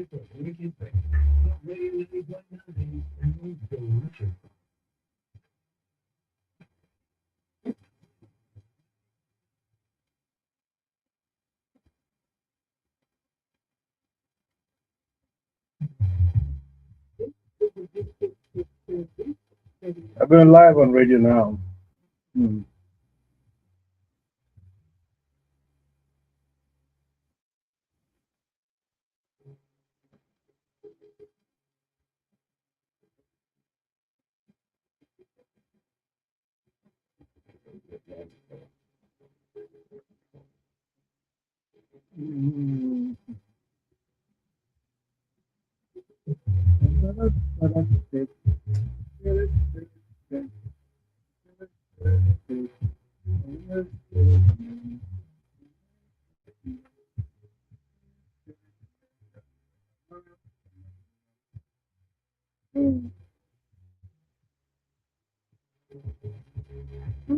I'm going live on radio now. Hmm.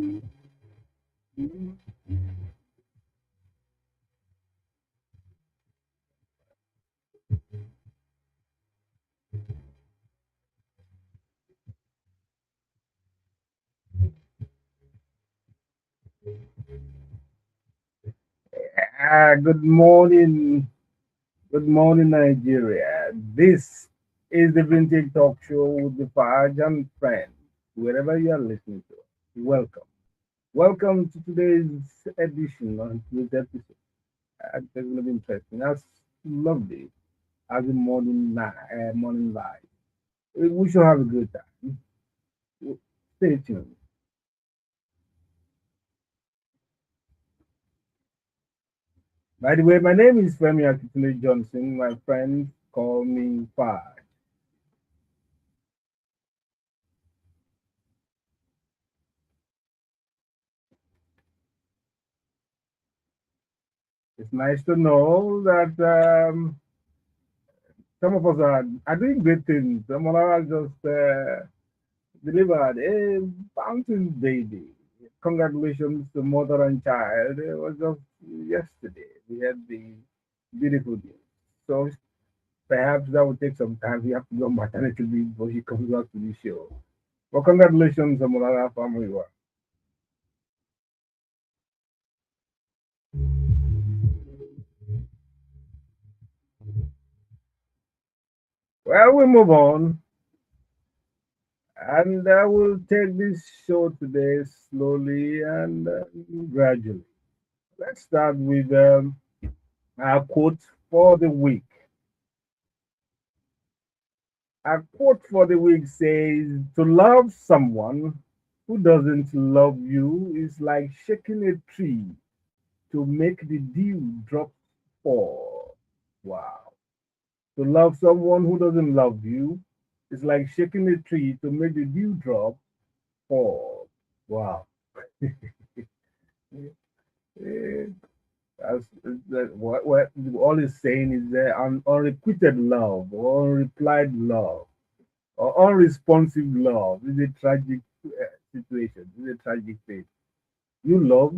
Hmm. Good morning. Good morning, Nigeria. This is the Vintage Talkshow with the Faj and friends. Wherever you are listening to, welcome. Welcome to today's edition on today's episode. It's going to be interesting. As lovely as the morning live. We should have a good time. Stay tuned. By the way, my name is Femi Akintunde-Johnson. My friends call me Faj. It's nice to know that some of us are doing great things. Omolara just delivered a bouncing baby. Congratulations to mother and child. It was just yesterday. We had the beautiful news. So perhaps that will take some time. We have to go on maternity leave before she comes back to the show. But congratulations, Omolara Famuyiwa. Well, we move on. And I will take this show today slowly and gradually. Let's start with our quote for the week. Our quote for the week says, to love someone who doesn't love you is like shaking a tree to make the dew drop fall. Wow. To love someone who doesn't love you is like shaking a tree to make the dew drop fall. Wow. Eh, what all is saying is that unrequited love or unreplied love or unresponsive love is a tragic situation, is a tragic fate. You love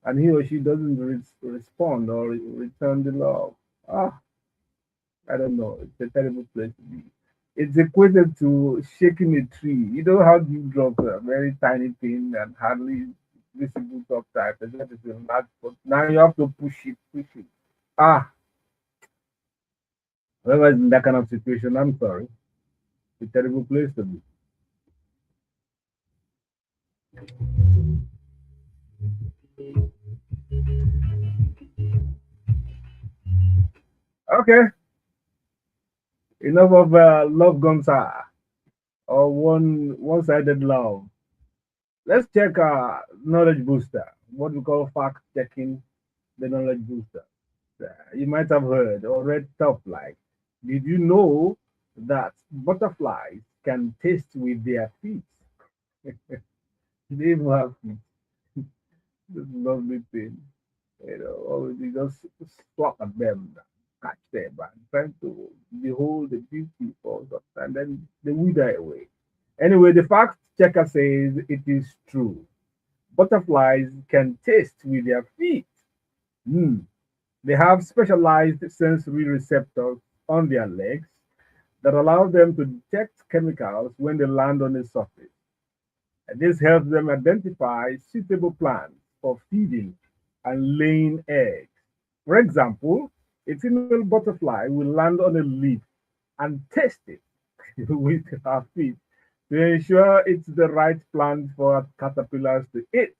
and he or she doesn't respond or return the love. Ah, I don't know. It's a terrible place to be. It's equated to shaking a tree. You know how you drop a very tiny thing and hardly visible top type, and that is a large, but now you have to push it, push it. Ah, whoever is in that kind of situation, I'm sorry. It's a terrible place to be. Okay, enough of love gunsa or one-sided love. Let's check our knowledge booster. What we call fact checking the knowledge booster. You might have heard or read stuff like, did you know that butterflies can taste with their feet? They even have feet. This lovely thing. Always you just swat at them, catch them, and trying to behold the beauty of them, and then they wither away. Anyway, the fact checker says it is true. Butterflies can taste with their feet. Hmm. They have specialized sensory receptors on their legs that allow them to detect chemicals when they land on the surface. And this helps them identify suitable plants for feeding and laying eggs. For example, a female butterfly will land on a leaf and taste it with her feet to ensure it's the right plant for caterpillars to eat.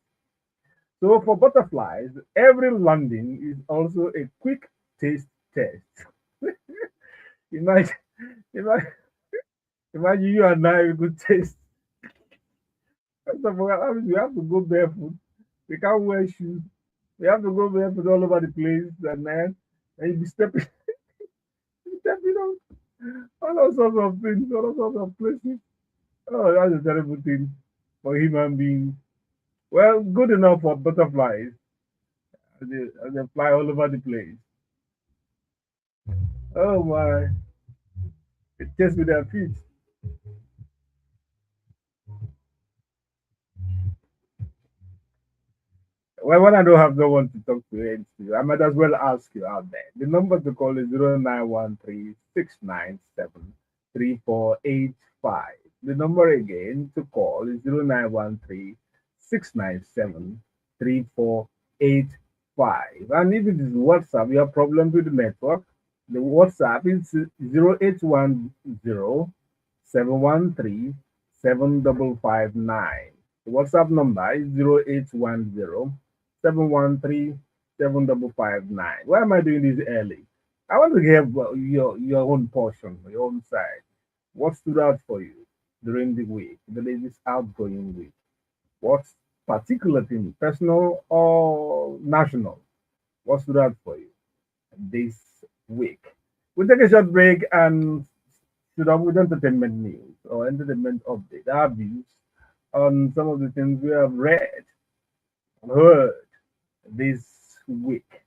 So for butterflies, every landing is also a quick taste test. Imagine, imagine, imagine you and I we could taste. First of all, that means we have to go barefoot. We can't wear shoes. We have to go barefoot all over the place, and you be stepping, stepping on all sorts of things, all sorts of places. Oh, that's a terrible thing for human beings. Well, good enough for butterflies as they fly all over the place. Oh my, it tastes with their feet. Well, when I don't have no one to talk to, I might as well ask you out there. The number to call is 0913-697-3485. The number again to call is 0913-697-3485. And if it is WhatsApp, you have problems with the network, the WhatsApp is 0810-713-7559. The WhatsApp number is 0810-713-7559. Why am I doing this early? I want to hear about your own portion, your own side. What stood out for you during the week, the latest outgoing week? What particular thing, personal or national? What stood out for you this week? We'll take a short break and stood up with entertainment news or entertainment update, our views on some of the things we have read, heard this week.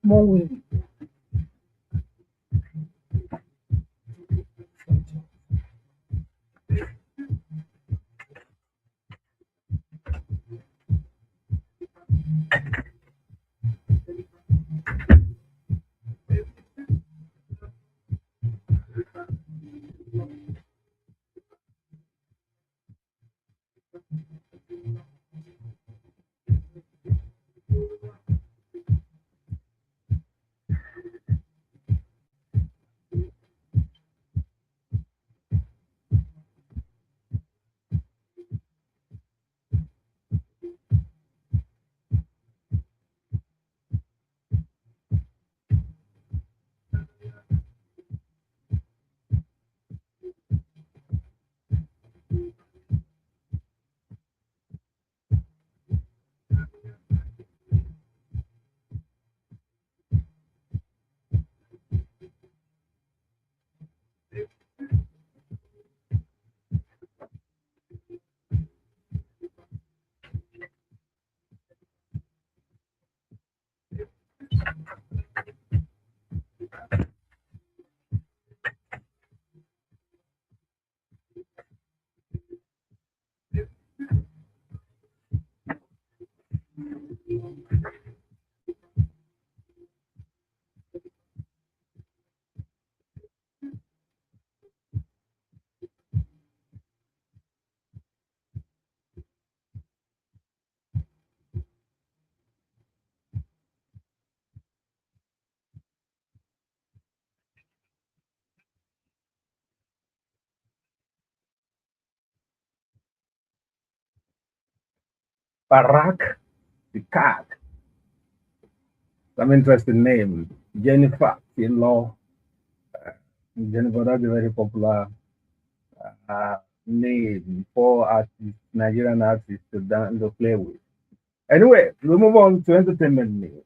Small win. Barack the cat. Some interesting name. Jennifer Law. Jennifer, that's a very popular uh, name for artists, Nigerian artists to dance to play with. Anyway, we move on to entertainment news.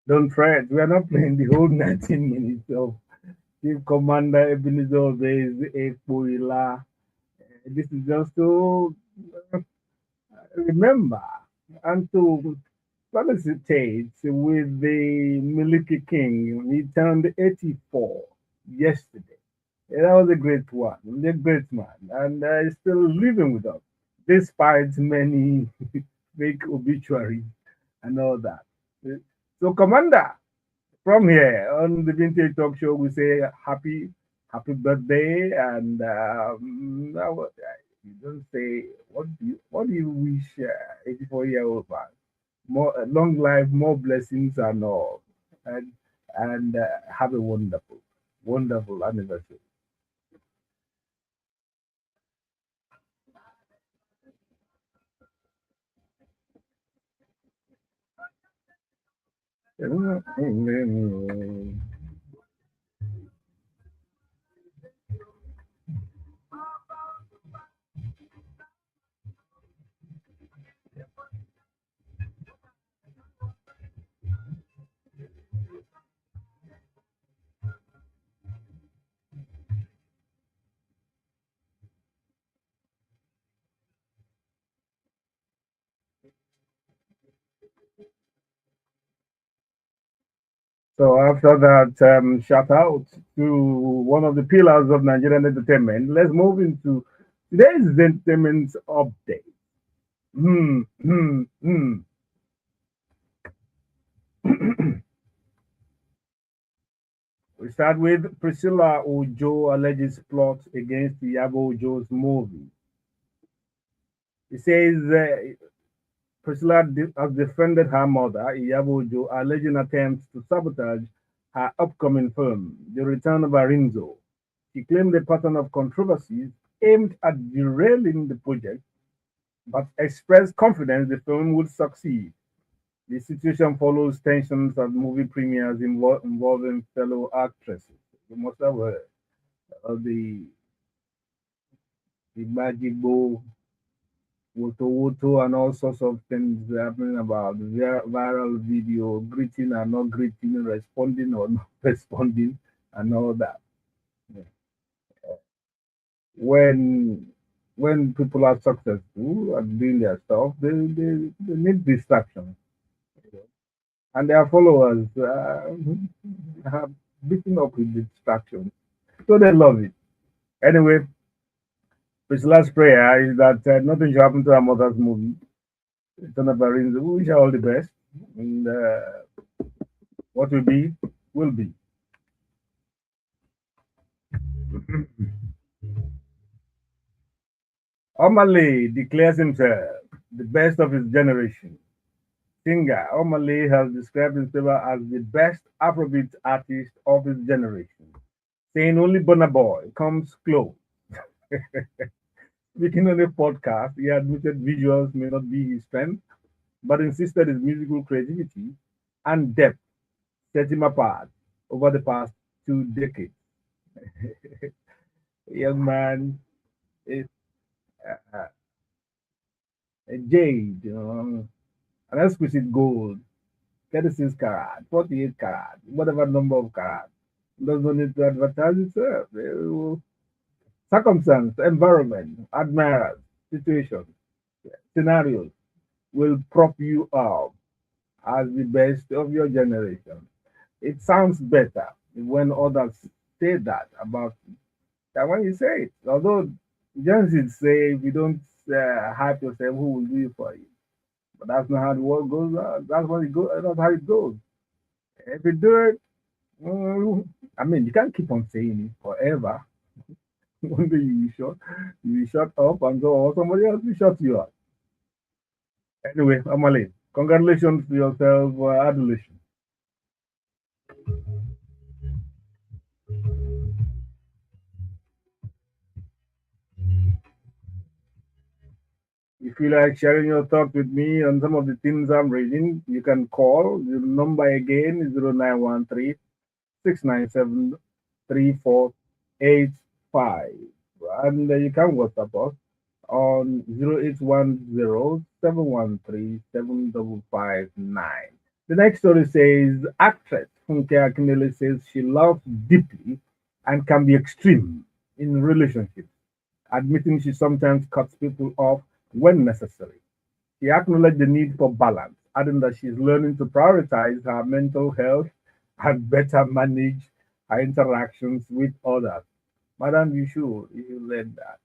Don't fret, we are not playing the whole 19 minutes of Chief Commander Ebenezer Obey's Ekpoila. This is just to remember and to felicitate with the Miliki King. He turned 84 yesterday. Yeah, that was a great one, a great man, and he's still living with us despite many fake obituaries and all that. So, Commander, from here on the Vintage Talk Show, we say happy birthday, and you don't say what do you wish 84-year-old man? More long life, more blessings, and all, and have a wonderful anniversary. So after that, shout out to one of the pillars of Nigerian entertainment. Let's move into today's entertainment update. Hmm, hmm, hmm. We start with Priscilla Ojo alleges plot against Yabo Ojo's movie. It says Priscilla has defended her mother, Yabo Ojo, alleging attempts to sabotage her upcoming film, The Return of Arinzo. She claimed a pattern of controversies aimed at derailing the project, but expressed confidence the film would succeed. The situation follows tensions at movie premieres involving fellow actresses. You must have heard of the Bajibo, Woto Woto, and all sorts of things happening about viral video, greeting or not greeting, responding or not responding, and all that. Yeah. When when people are successful and doing their stuff, they need distraction. You know. And their followers have beaten up with distraction. So they love it. Anyway, his last prayer is that nothing should happen to our mother's movie. Son of Barins, we wish her all the best. And what will be, will be. Omale declares himself the best of his generation. Singer Omale has described himself as the best Afrobeat artist of his generation, saying only Burna Boy comes close. Speaking on a podcast, he admitted visuals may not be his strength, but insisted his musical creativity and depth set him apart over the past 2 decades. Young man is uh, a jade, an exquisite gold, 36 carat, 48 carat, whatever number of carat. Does not need to advertise itself. Circumstance, environment, admirers, situations, scenarios will prop you up as the best of your generation. It sounds better when others say that about you than when you say it. Although Johnson say if you don't hype yourself, who will do it for you? But that's not how the world goes. That's what it goes. That's how it goes. If you do it, I mean, you can't keep on saying it forever. One day you will shut up, and so or somebody else will shut you up. Anyway, Amale, congratulations to yourself, adulation. If you like sharing your thoughts with me on some of the things I'm reading, you can call. The number again is 0913 697 3485. And you can WhatsApp us on 0810 713 7559. The next story says actress Funke Akindele says she loves deeply and can be extreme in relationships, admitting she sometimes cuts people off when necessary. She acknowledged the need for balance, adding that she's learning to prioritize her mental health and better manage her interactions with others. Madam, you should learn that.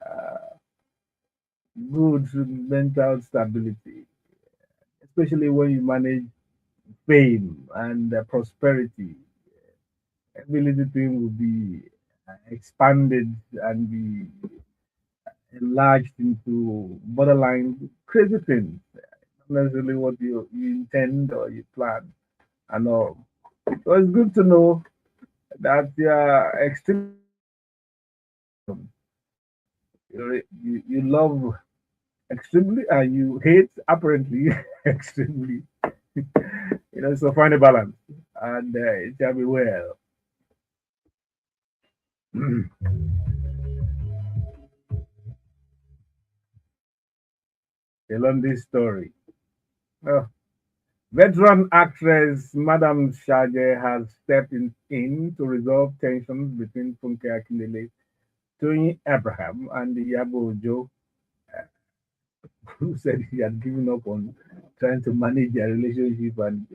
Uh, Good mental stability, especially when you manage fame and prosperity. Ability to will be expanded and be enlarged into borderline crazy things, not necessarily what you intend or you plan and all. So it's good to know that you are extremely, you love extremely and you hate apparently extremely. So find a balance and it shall be well. They learn this story. Oh, veteran actress Madame Shage has stepped in to resolve tensions between Funke Akindele, Tony Abraham, and Yabo Ojo, who said he had given up on trying to manage their relationship and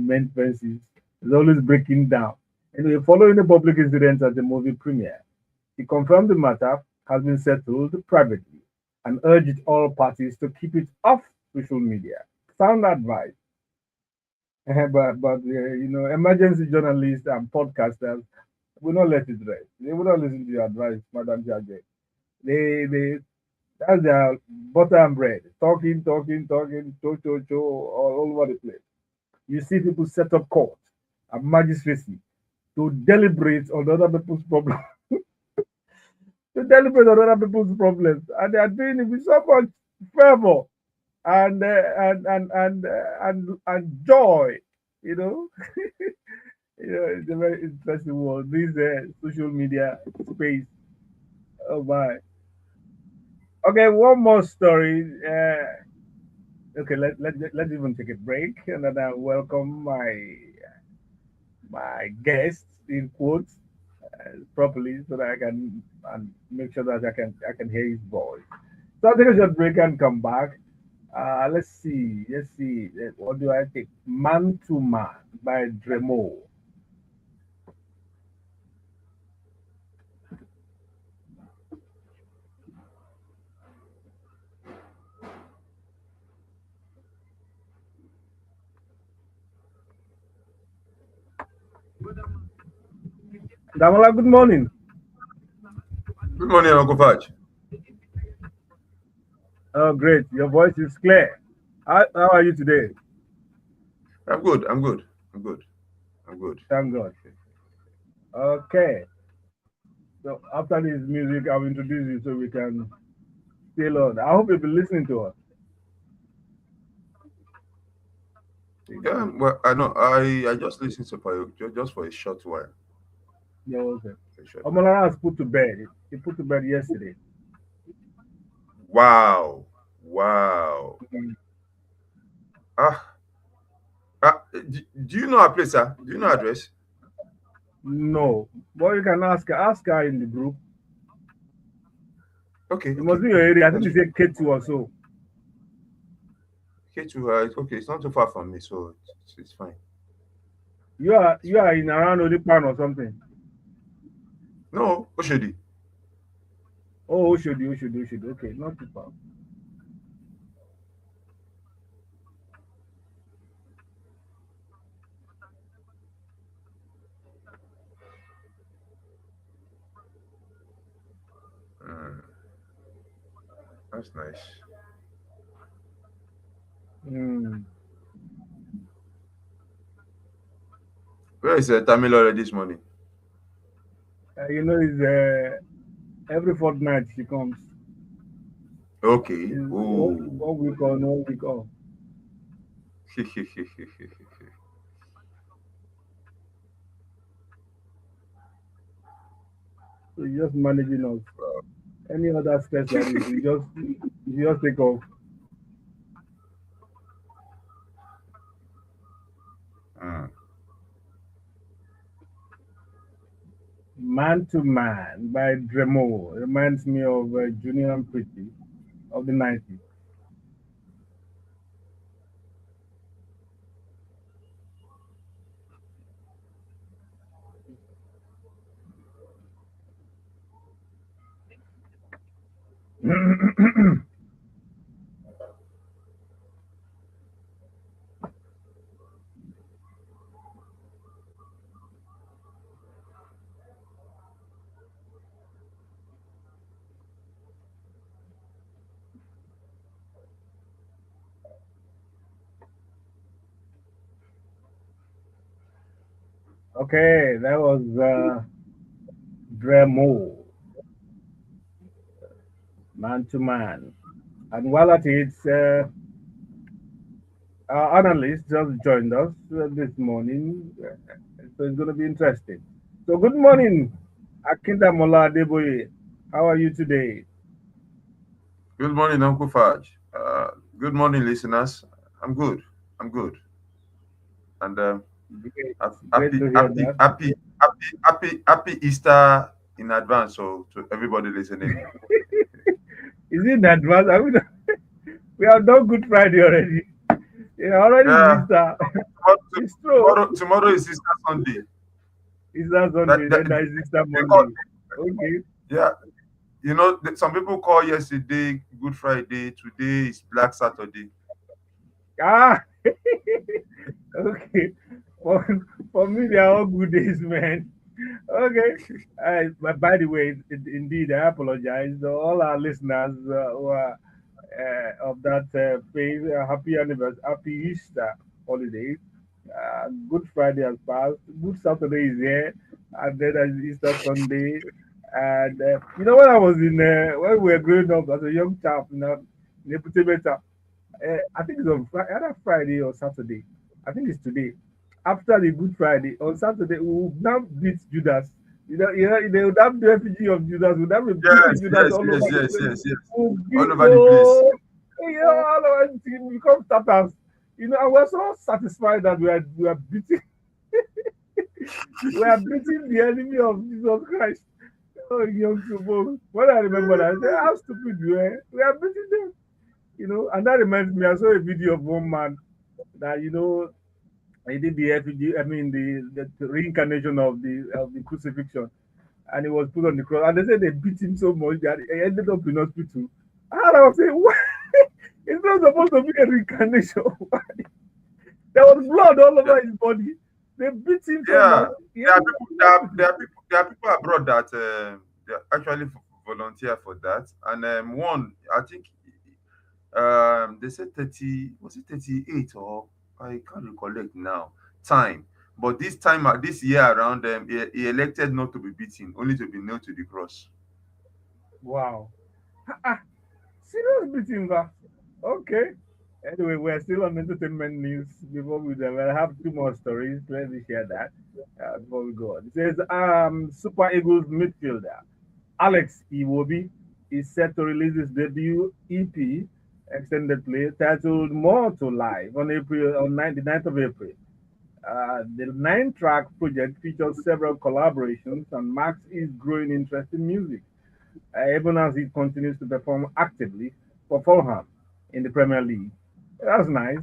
mend fences. Is always breaking down. Anyway, following the public incident at the movie premiere, he confirmed the matter has been settled privately and urged all parties to keep it off social media. Sound advice. But emergency journalists and podcasters will not let it rest. They will not listen to your advice, Madam Jage. They that's their butter and bread. Talking, talking, talking, cho, all over the place. You see people set up court and magistracy to deliberate on other people's problems, to deliberate on other people's problems, and they are doing it with so much fervor and joy. You know, it's a very interesting world. This social media space. Oh my. Okay, one more story. Okay, let's even take a break, and then I welcome my guest in quotes. properly so that I can and make sure that I can hear his voice. So I'll take a short break and come back. Let's see. Let's see. What do I take? Man to Man by Dremo. Damola, good morning. Good morning, Uncle Fudge. Oh, great. Your voice is clear. How are you today? I'm good. I'm good. I'm good. I'm good. Thank God. Okay. So after this music, I'll introduce you so we can still on. I hope you'll be listening to us. Yeah. Well, I know. I just listened to just for a short while. Yeah, okay. A short while. Omolara has put to bed. He put to bed yesterday. Wow. Wow. Mm. Ah. Do you know our place, sir? Do you know our address? No. But you can ask her in the group. Okay. It Okay. must be your Okay. area. I think That's they fine. say K2 or so. Okay. Okay. It's not too far from me, so it's fine. You are in around Odipan or something. No, Oshodi. Oh, should. Okay, not too far. Mm, that's nice. Mm. Where is Tamilore this morning? It's every fortnight she comes. Okay. Is Oh. 1 week on, 1 week off. So you just managing us. Any other stress like this, you just take off. Mm. Man to Man by Dremo reminds me of Junior and Pretty of the 90s. Okay, that was Dremo, Man to Man. And while at it, our analyst just joined us this morning, so it's going to be interesting. So, good morning, Akindamola Adeboye. How are you today? Good morning, Uncle Fudge. Good morning, listeners. I'm good. I'm good. And Great, great happy, to hear happy, that. happy, happy Easter in advance. So to everybody listening. Is it in advance? We have done Good Friday already. Yeah, already is Yeah. Easter. Tomorrow, It's true. tomorrow is Easter Sunday. Easter That, Sunday, that then there is Easter they call. Monday. Okay. Yeah. Some people call yesterday Good Friday. Today is Black Saturday. Ah, okay. For, for me, they are all good days, man. Okay. But by the way, indeed, I apologize to all our listeners who are of that faith. Happy anniversary, happy Easter holiday. Good Friday has passed. Good Saturday is here, and then there's Easter Sunday. And when I was when we were growing up as a young chap, in Eputebeta, I think it's on either Friday or Saturday. I think it's today. After the Good Friday, on Saturday, we will now beat Judas. They would have the refugee of Judas. We would have been beating Yes, Judas yes, all over yes, the yes, place. yes, yes. We'll All beat, over the place. oh, all over the team become starters. And we're so satisfied that we are beating. We are beating the enemy of Jesus Christ. Oh, young people. When I remember that, I said, how stupid we are. We are beating them. And that reminds me, I saw a video of one man that, he did the effigy, I mean, the reincarnation of the crucifixion, and he was put on the cross. And they said they beat him so much that he ended up in hospital. And I was saying, what? It's not supposed to be a reincarnation. There was blood all over his body. They beat him so Yeah, much. He there are ended up people, in there are, hospital. there are people, there are people abroad that they actually volunteer for that. And one, I think, they said 30, was it 38 or I can't recollect now time. But this time, this year around, he elected not to be beaten, only to be nailed to the cross. Wow. Ah, serious beating, va? Okay. Anyway, we're still on entertainment news. Before we have two more stories. Let me share that before we go on. It says Super Eagles midfielder Alex Iwobi is set to release his debut EP extended play titled More to Life on the 9th of April. The nine-track project features several collaborations and marks his growing interest in music, even as he continues to perform actively for Fulham in the Premier League. That's nice.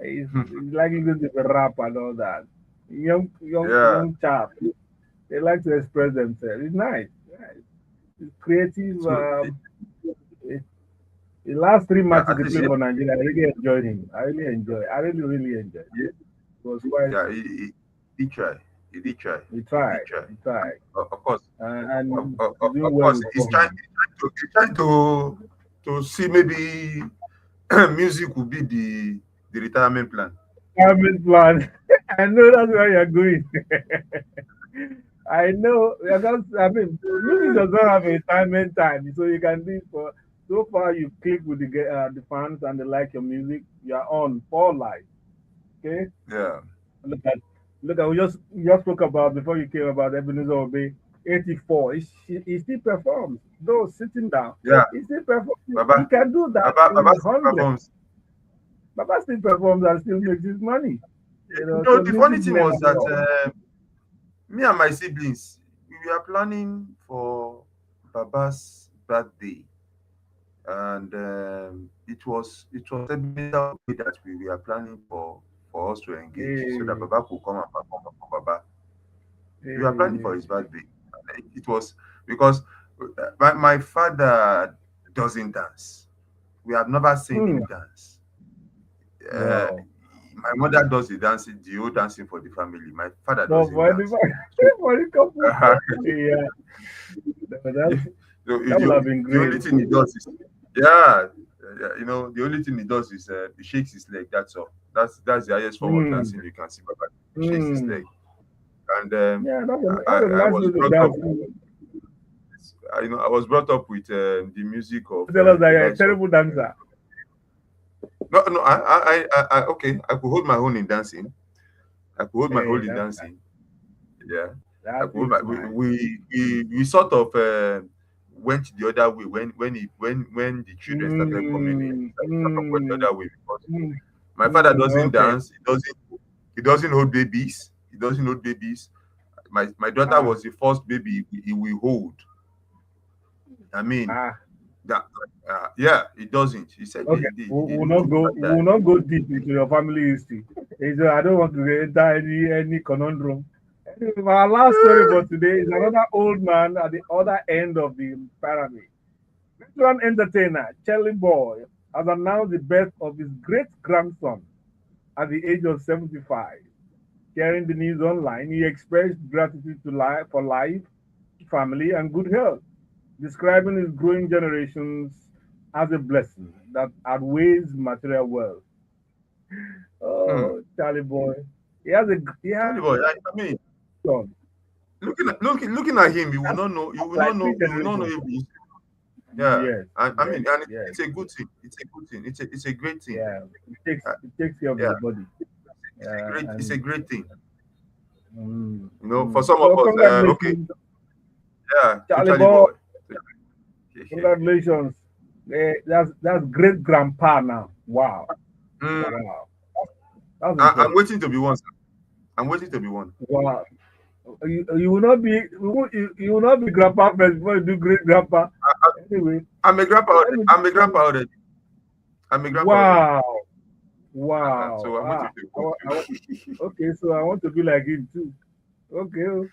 He's like going to rap and all that. Yeah. Young chap. They like to express themselves. It's nice. Nice. It's creative. So Eh, the last three yeah, matches at he least played for Nigeria, I really enjoyed him. I really enjoyed. I really, really enjoyed. yeah, It was quite. yeah, he try. He did try. He He did tried. try. He tried, Of course, and he's doing of well course, with he's trying. Fulham. He's trying to see maybe music will be the retirement plan. Retirement plan. I know that's where you're going. I know because I mean music does not have a retirement time, so you can do it for so far you click with the fans and they like your music, you are on for life. Okay, Yeah, look at we just spoke about before you came about Ebenezer Obey 84. He still performs though sitting down. yeah. He still performs. He Baba, can do that in Baba his still hundred. performs. Baba still performs and still makes his money. No, So the music funny thing never was that stops. me and my siblings we were planning for Baba's birthday, and it was Ebenezer Obey that we were planning for us to engage so that Hey, Baba could come and perform for Baba. We were planning for hey. his birthday. It was because my father doesn't dance. We have never seen Hmm. him dance. Uh, Wow. my mother does the whole dancing for the family. My father But doesn't for the dance. So, for the couple, uh, yeah, yeah, that's so that would have been the great. only thing he does is, yeah, the only thing he does is he shakes his leg. That's all. That's the highest form of Hmm. dancing you can see. Baba. He shakes his Hmm. leg, and Yeah, I, that's a I nice was way to brought up. dance. I was brought up with the music of Tell us that the you're a likes of. terrible dancer. No, no, okay. I could hold my own in dancing. I could hold my Hey, own in that's dancing. Yeah, I that could hold is my. nice. We sort of went the other way when the children started coming in. Hmm. We sort of went the Hmm. other way because Hmm. my father Hmm. doesn't Okay. dance. He doesn't hold babies. He doesn't hold babies. My daughter Ah. was the first baby he will hold. I mean Ah. that. Yeah, he doesn't. He said Okay. the We'll little not go. one We will died. not go deep into your family history. I don't want to enter any conundrum. Anyway, our last story for today is another old man at the other end of the pyramid. Veteran entertainer Charlie Boy has announced the birth of his great grandson at the age of 75. Sharing the news online, he expressed gratitude to life for life, family, and good health, describing his growing generations as a blessing that outweighs material wealth. Hmm. Oh, Charlie Boy, he has Charlie boy, I mean, a son, looking at him, you will that's not know. You will like not three know. You will not know generations. if he's. Yeah, Yes, I yes, mean, and yes, it's a good thing. It's a good thing. It's a great thing. yeah. Uh, It takes care of yeah, his body, it's a and great thing. For mm. some of So us, okay, congratulations, yeah, to Charlie Charlie Boy. boy. Congratulations. That's great grandpa now. Wow, Mm, wow, that's I'm impressive. waiting to be one. Sir. I'm waiting to be one. Wow. You will not be you will not be grandpa first before you do great grandpa. Anyway, I'm a grandpa let already. me I'm a grandpa already. I'm a grandpa already. wow. Wow. So I'm waiting to be one Okay, so I want to be like him too. Okay,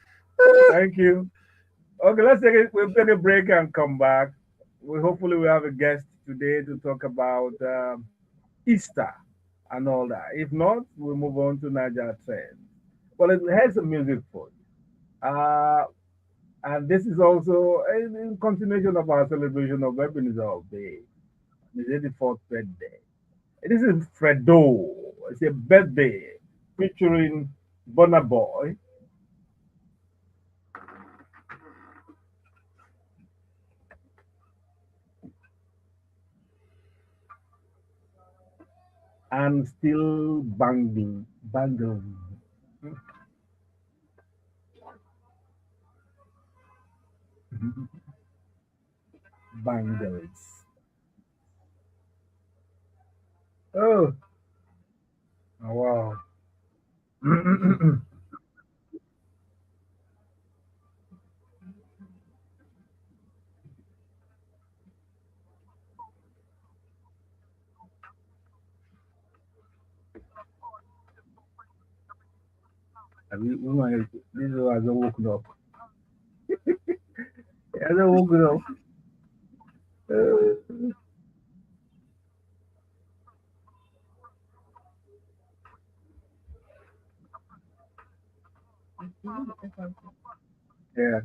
thank you. Okay, we'll take a break and come back. We hopefully we have a guest today to talk about Easter and all that. If not, we'll move on to Niger trend. Well, here's some music for you. And this is also in continuation of our celebration of Ebenezer Day, his 84th birthday. This is Fredo. It's a birthday featuring Burna Boy and still banging, bangles. Oh, wow. Woman, this one hasn't woken up. He hasn't woken up. Yeah.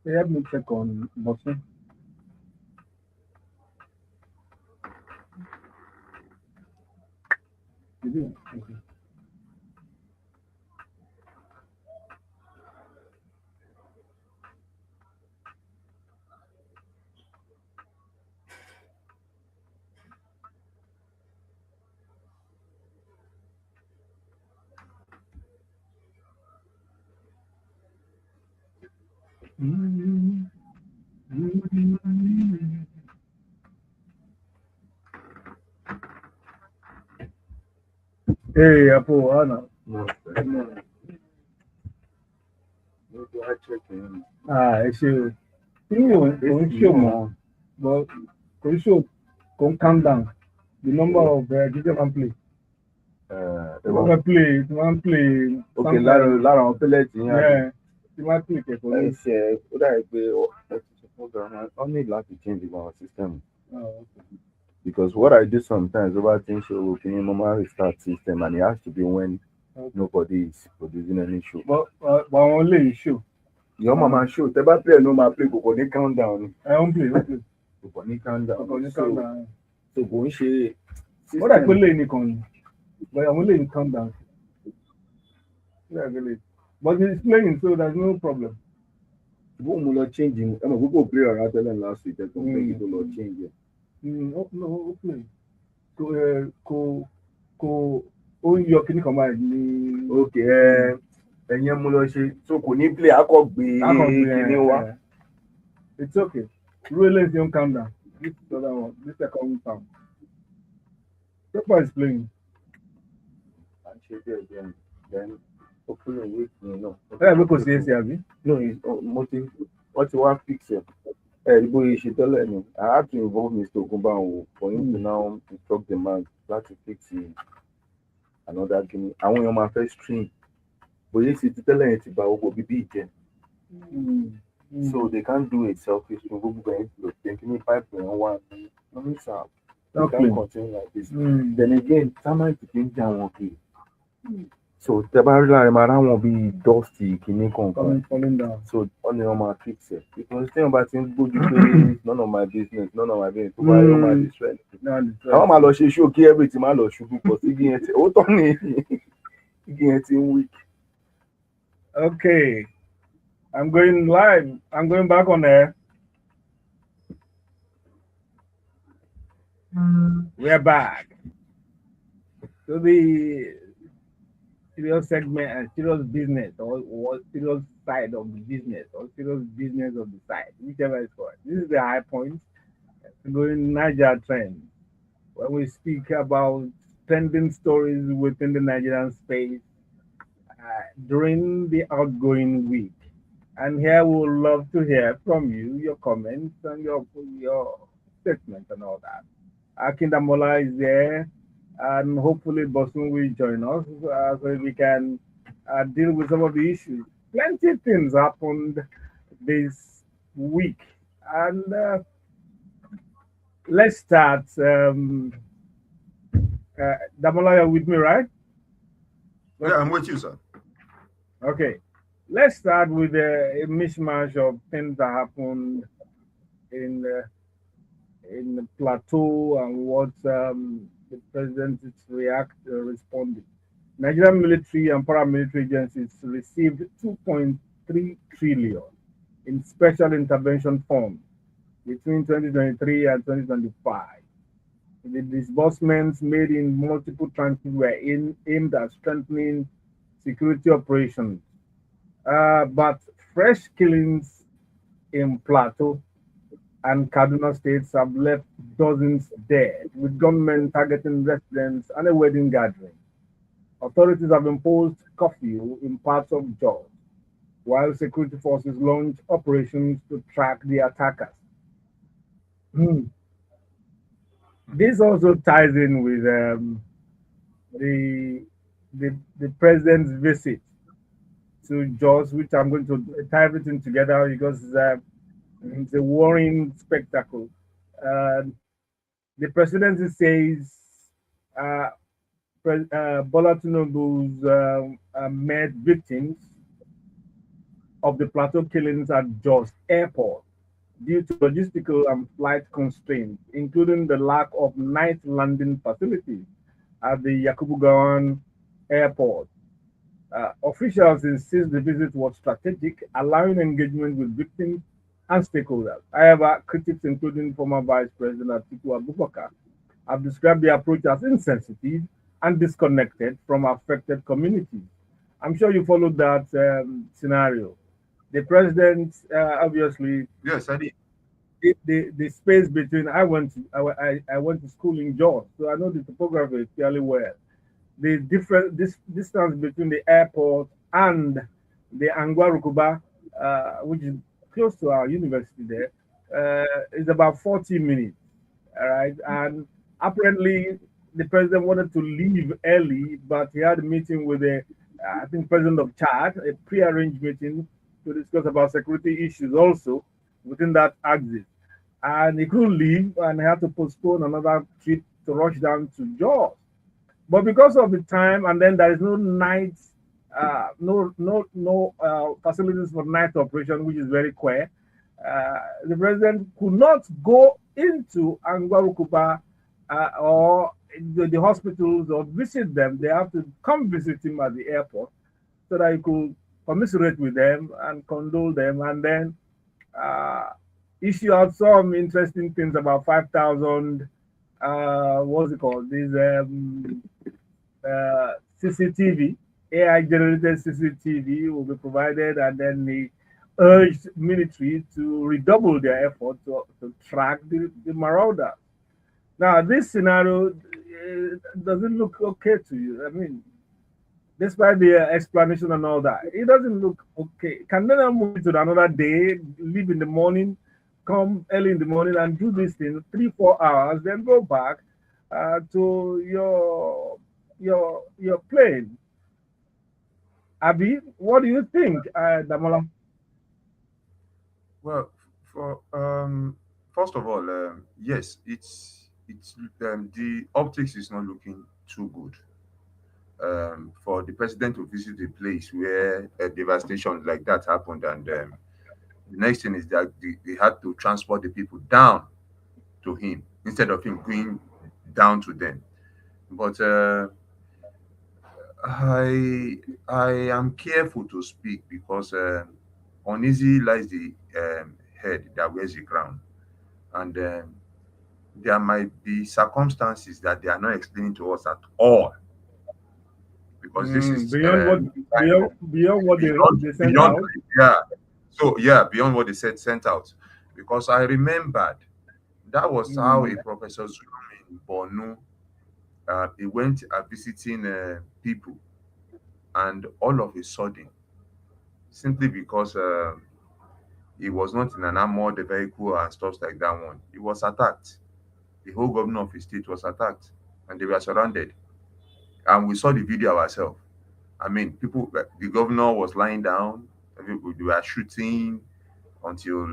They have me check on Bosun. You do? Okay. Hey, Apo, Anna. No, no, do I check in? Ẹ ṣe o. Kí ni òun ṣò mọ́? But kò ń ṣò kò ń calm down the number of jíjẹ́ máa ń play. Wọ́n fẹ́ play tí wọ́n ń play. Okay, lára àwọn pellets yẹn àbí? Tí wọ́n á play kẹ̀kọ́ ní. Ṣe ó dàbí pé wọ́n ti sọ fún ọ̀gá wọn ní láti change our system. Because what I do sometimes over things show opinion, normal restart system, and it has to be when nobody is producing any show. But àwọn lè show. Your mama show. Tẹ́ bá play no ma play kò ní countdown. Ẹ ń play. Kò ní countdown. Kò ní countdown. So kò ń ṣe. Wọ́n dà pé lè nìkan ni. But àwọn lè ní countdown. But it's playing, so there's no problem. Bó mo lọ change ẹ mọ̀ púpọ̀ play ọ̀rá tẹ́lẹ̀ last week ẹ̀ tó ń fẹ́ kí tó lọ change ẹ̀. No, play. Kò ó ń yọ kíní kan báyìí ní. Okay, ẹ̀yẹn mo lọ ṣe so kò ní play akọ gbé kíní wá. It's okay. Really don't calm down. This other one, this second sound. Paper is playing. And ṣe bí again, then hopefully wait me no. Ẹ bí kò sí èsì àbí? No, mo ti wọ́n ti wá fix ẹ̀. Bó ṣe tẹ́lẹ̀ ni, I had to involve Mr. Ogundadegbe for him to now instruct the man láti fix another guinea. Àwọn èèyàn máa fẹ́ stream. Bóyá ṣe ti tẹ́lẹ̀ yẹn ti ba gbogbo bíbí ìjẹ́. So they can't do it selfish to go going to the kidney pipe and one. No, sir. They can't continue like this. Then again, someone to think down okay. So tẹ bá rí lára ẹ máa ráwọn bíi dusty kìíní kankan. falling down. So wọ́n ní wọ́n máa fix ẹ̀. Because téèyàn bá ti ń gbójú pé none of my business none of my business tó bá yẹ wọ́n máa distress. Àwọn máa lọ ṣe show kí everything máa lọ ṣubú pọ̀ sí igi yẹn tí ó tọ́ ni igi yẹn ti ń weak. Okay, I'm going live. I'm going back on air. We're back. So the serious segment and serious business or serious side of the business or serious business of the side, whichever is correct. This is the high point. Going Niger trend. When we speak about trending stories within the Nigerian space during the outgoing week. And here we would love to hear from you, your comments and your statements and all that. Akindamola is there, and hopefully Bosun will join us so we can deal with some of the issues. Plenty of things happened this week, and let's start. Damola, you're with me, right? Yeah, I'm with you, sir. Okay, let's start with a mishmash of things that happened in the plateau and what the president is responding. Nigerian military and paramilitary agencies received 2.3 trillion in special intervention funds between 2023 and 2025. The disbursements made in multiple tranches were aimed at strengthening security operations. But fresh killings in Plateau and Kaduna states have left dozens dead, with gunmen targeting residents and a wedding gathering. Authorities have imposed curfew in parts of Jos, while security forces launch operations to track the attackers. Hmm. This also ties in with the, the president's visit to Jos, which I'm going to tie everything together because it's a worrying spectacle. The presidency says uh, Bola Tinubu's met victims of the plateau killings at Jos Airport due to logistical and flight constraints, including the lack of night landing facilities at the Yakubu Gowon Airport. Officials insist the visit was strategic, allowing engagement with victims and stakeholders. However, critics, including former Vice President Atiku Abubakar, have described the approach as insensitive and disconnected from affected communities. I'm sure you followed that scenario. The president obviously Yes, I did. the space between I went to school in Jos, so I know the topography fairly well. The different this distance between the airport and the Angwa which is close to our university there, is about 40 minutes. All right, and apparently the president wanted to leave early, but he had a meeting with the I think president of Chad, a pre-arranged meeting to discuss about security issues also within that axis. And he couldn't leave and he had to postpone another trip to rush down to Jaws. But because of the time, and then there is no night, no facilities for night operation, which is very clear. The president could not go into Angwarukuba or the hospitals or visit them. They have to come visit him at the airport so that he could commiserate with them and condole them, and then uh, issue out some interesting things about 5,000. What's it called? These CCTV, AI generated CCTV will be provided, and then he urged military to redouble their effort to track the marauder. Now, this scenario doesn't look okay to you. I mean, despite the explanation and all that, it doesn't look okay. Can they not move it to another day, leave in the morning, come early in the morning and do this thing 3 4 hours, then go back to your plane? Abi, what do you think, Damola? Well, for first of all, yes, it's the optics is not looking too good. for the president to visit a place where a devastation like that happened, and the next thing is that they had to transport the people down to him instead of him going down to them. But I I am careful to speak because uneasy lies the head that wears the crown, and there might be circumstances that they are not explaining to us at all because this is Beyond what kind of beyond what they sent beyond, out. yeah. So yeah, beyond what they said sent out, because I remembered that was how a Mm, professor Zulum in Borno, he went visiting people, and all of a sudden, simply because he was not in an armored vehicle and stuff like that one, he was attacked. The whole governor of his state was attacked, and they were surrounded, and we saw the video ourselves. I mean, people, the governor was lying down, they were shooting until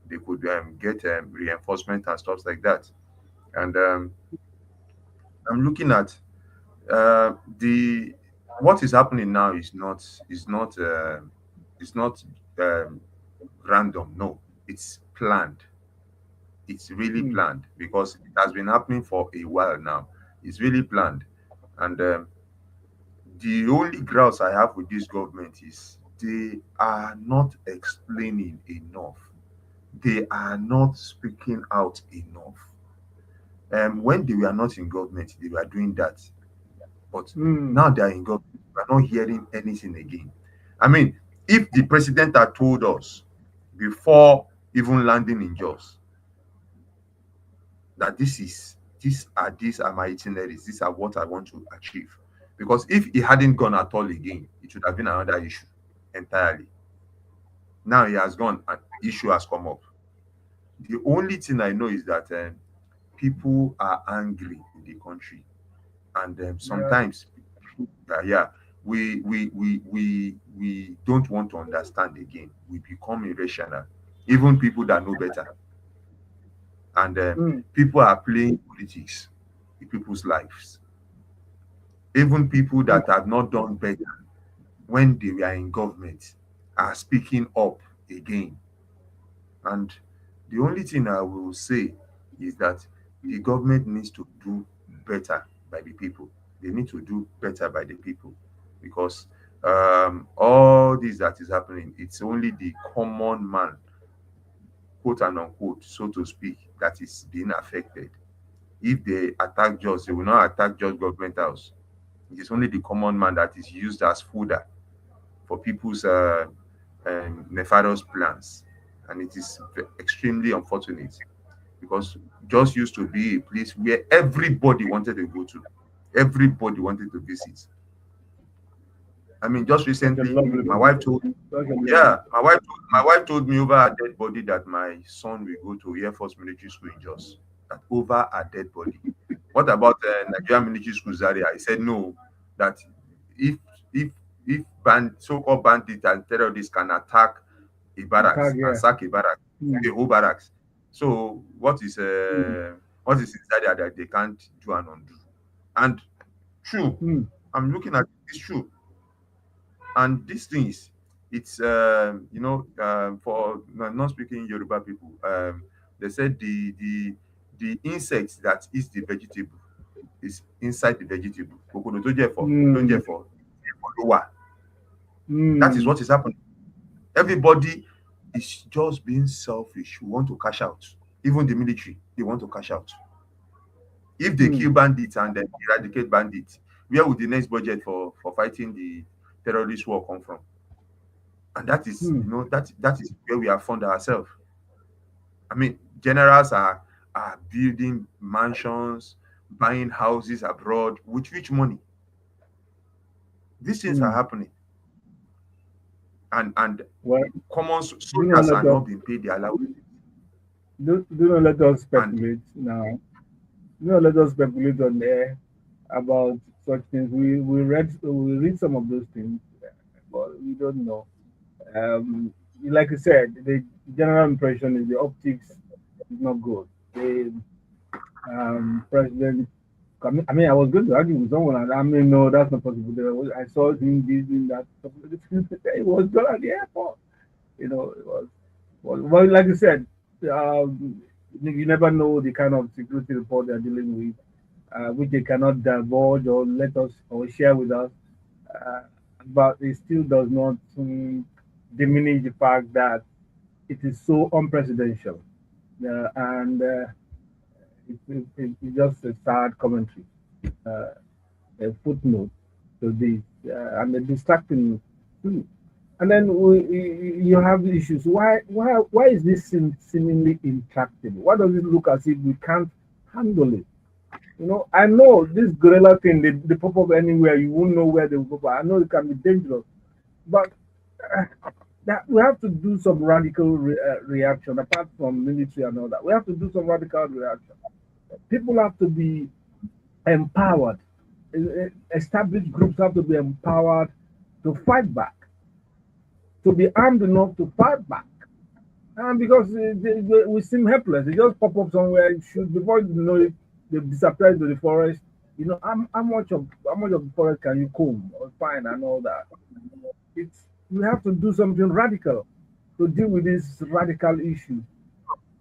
they could get reinforcement and stuff like that. And I'm looking at the what is happening now is not um, random. No, it's planned. It's really mm, planned because it has been happening for a while now. It's really planned, and the only grounds I have with this government is they are not explaining enough. They are not speaking out enough. When they were not in government, they were doing that. But mm. now they are in government, we are not hearing anything again. I mean, if the president had told us before even landing in Jos that these are my itineraries, these are what I want to achieve. Because if he hadn't gone at all again, it would have been another issue entirely. Now he has gone and issue has come up. The only thing I know is that people are angry in the country, and Yeah. sometimes yeah, we don't want to understand again. We become irrational, even people that know better, and Mm, people are playing politics in people's lives. Even people mm. that have not done better when they were in government are speaking up again. And the only thing I will say is that the government needs to do better by the people. They need to do better by the people because all this that is happening, it's only the common man, quote and unquote, so to speak, that is being affected. If they attack just, they will not attack just government house. It is only the common man that is used as fodder for people's nefarious plans. And it is extremely unfortunate because just used to be a place where everybody wanted to go to, everybody wanted to visit. I mean, just Such a recently, lovely my wife place. told, Such a lovely yeah, place. my wife told me over a dead body that my son will go to Air Force Military School in Jos. That over a dead body. What about Nigerian military school Zaria? I said no. That if if if so-called bandits and terrorists can attack a Attack, barracks and yeah. sack a barracks, Mm, a whole barracks. So mm, what is inside there that they can't do and undo? And true, mm, I'm looking at it, it's true. And these things, it's for not speaking Yoruba people, they said the insect that eats the vegetable is inside the vegetable. Kòkòrò tó jẹ̀fọ́, tó ń mm, jẹ̀fọ́, ẹ̀fọ́ ló wà. That is mm, what is happening. Everybody is just being selfish. We want to cash out. Even the military, they want to cash out. If they mm, kill bandits and then eradicate bandits, where would the next budget for fighting the terrorist war come from? And that is, mm, that is where we have found ourselves. I mean, generals are building mansions, buying houses abroad with which money? These things are mm. happening, and Well, common do not soldiers let are us not being paid their allowance. do not let us And speculate now. Do not let us speculate on air about such things. We read some of those things, but we don't know. Um, like I said, the general impression is the optics is not good. The president I mean, I was going to argue with someone, and I mean, no, that's not possible. I saw him this, doing that. It was done at the airport. It was. Well, like you said, you never know the kind of security report they're dealing with, which they cannot divulge or let us or share with us. Uh, but it still does not diminish the fact that it is so unprecedented, and it's just a sad commentary, a footnote to this, and a distracting too. And then you have the issues. Why is this seemingly intractable? Why does it look as if we can't handle it? I know this gorilla thing, they pop up anywhere. You won't know where they will pop up. I know it can be dangerous, but uh, that we have to do some radical reaction apart from military and all that. We have to do some radical reaction. People have to be empowered. Established groups have to be empowered to fight back, to be armed enough to fight back. And because we seem helpless, they just pop up somewhere and shoot. Before you know it, they disappear into the forest. How much of the forest can you comb or find and all that? It's We have to do something radical to deal with this radical issue.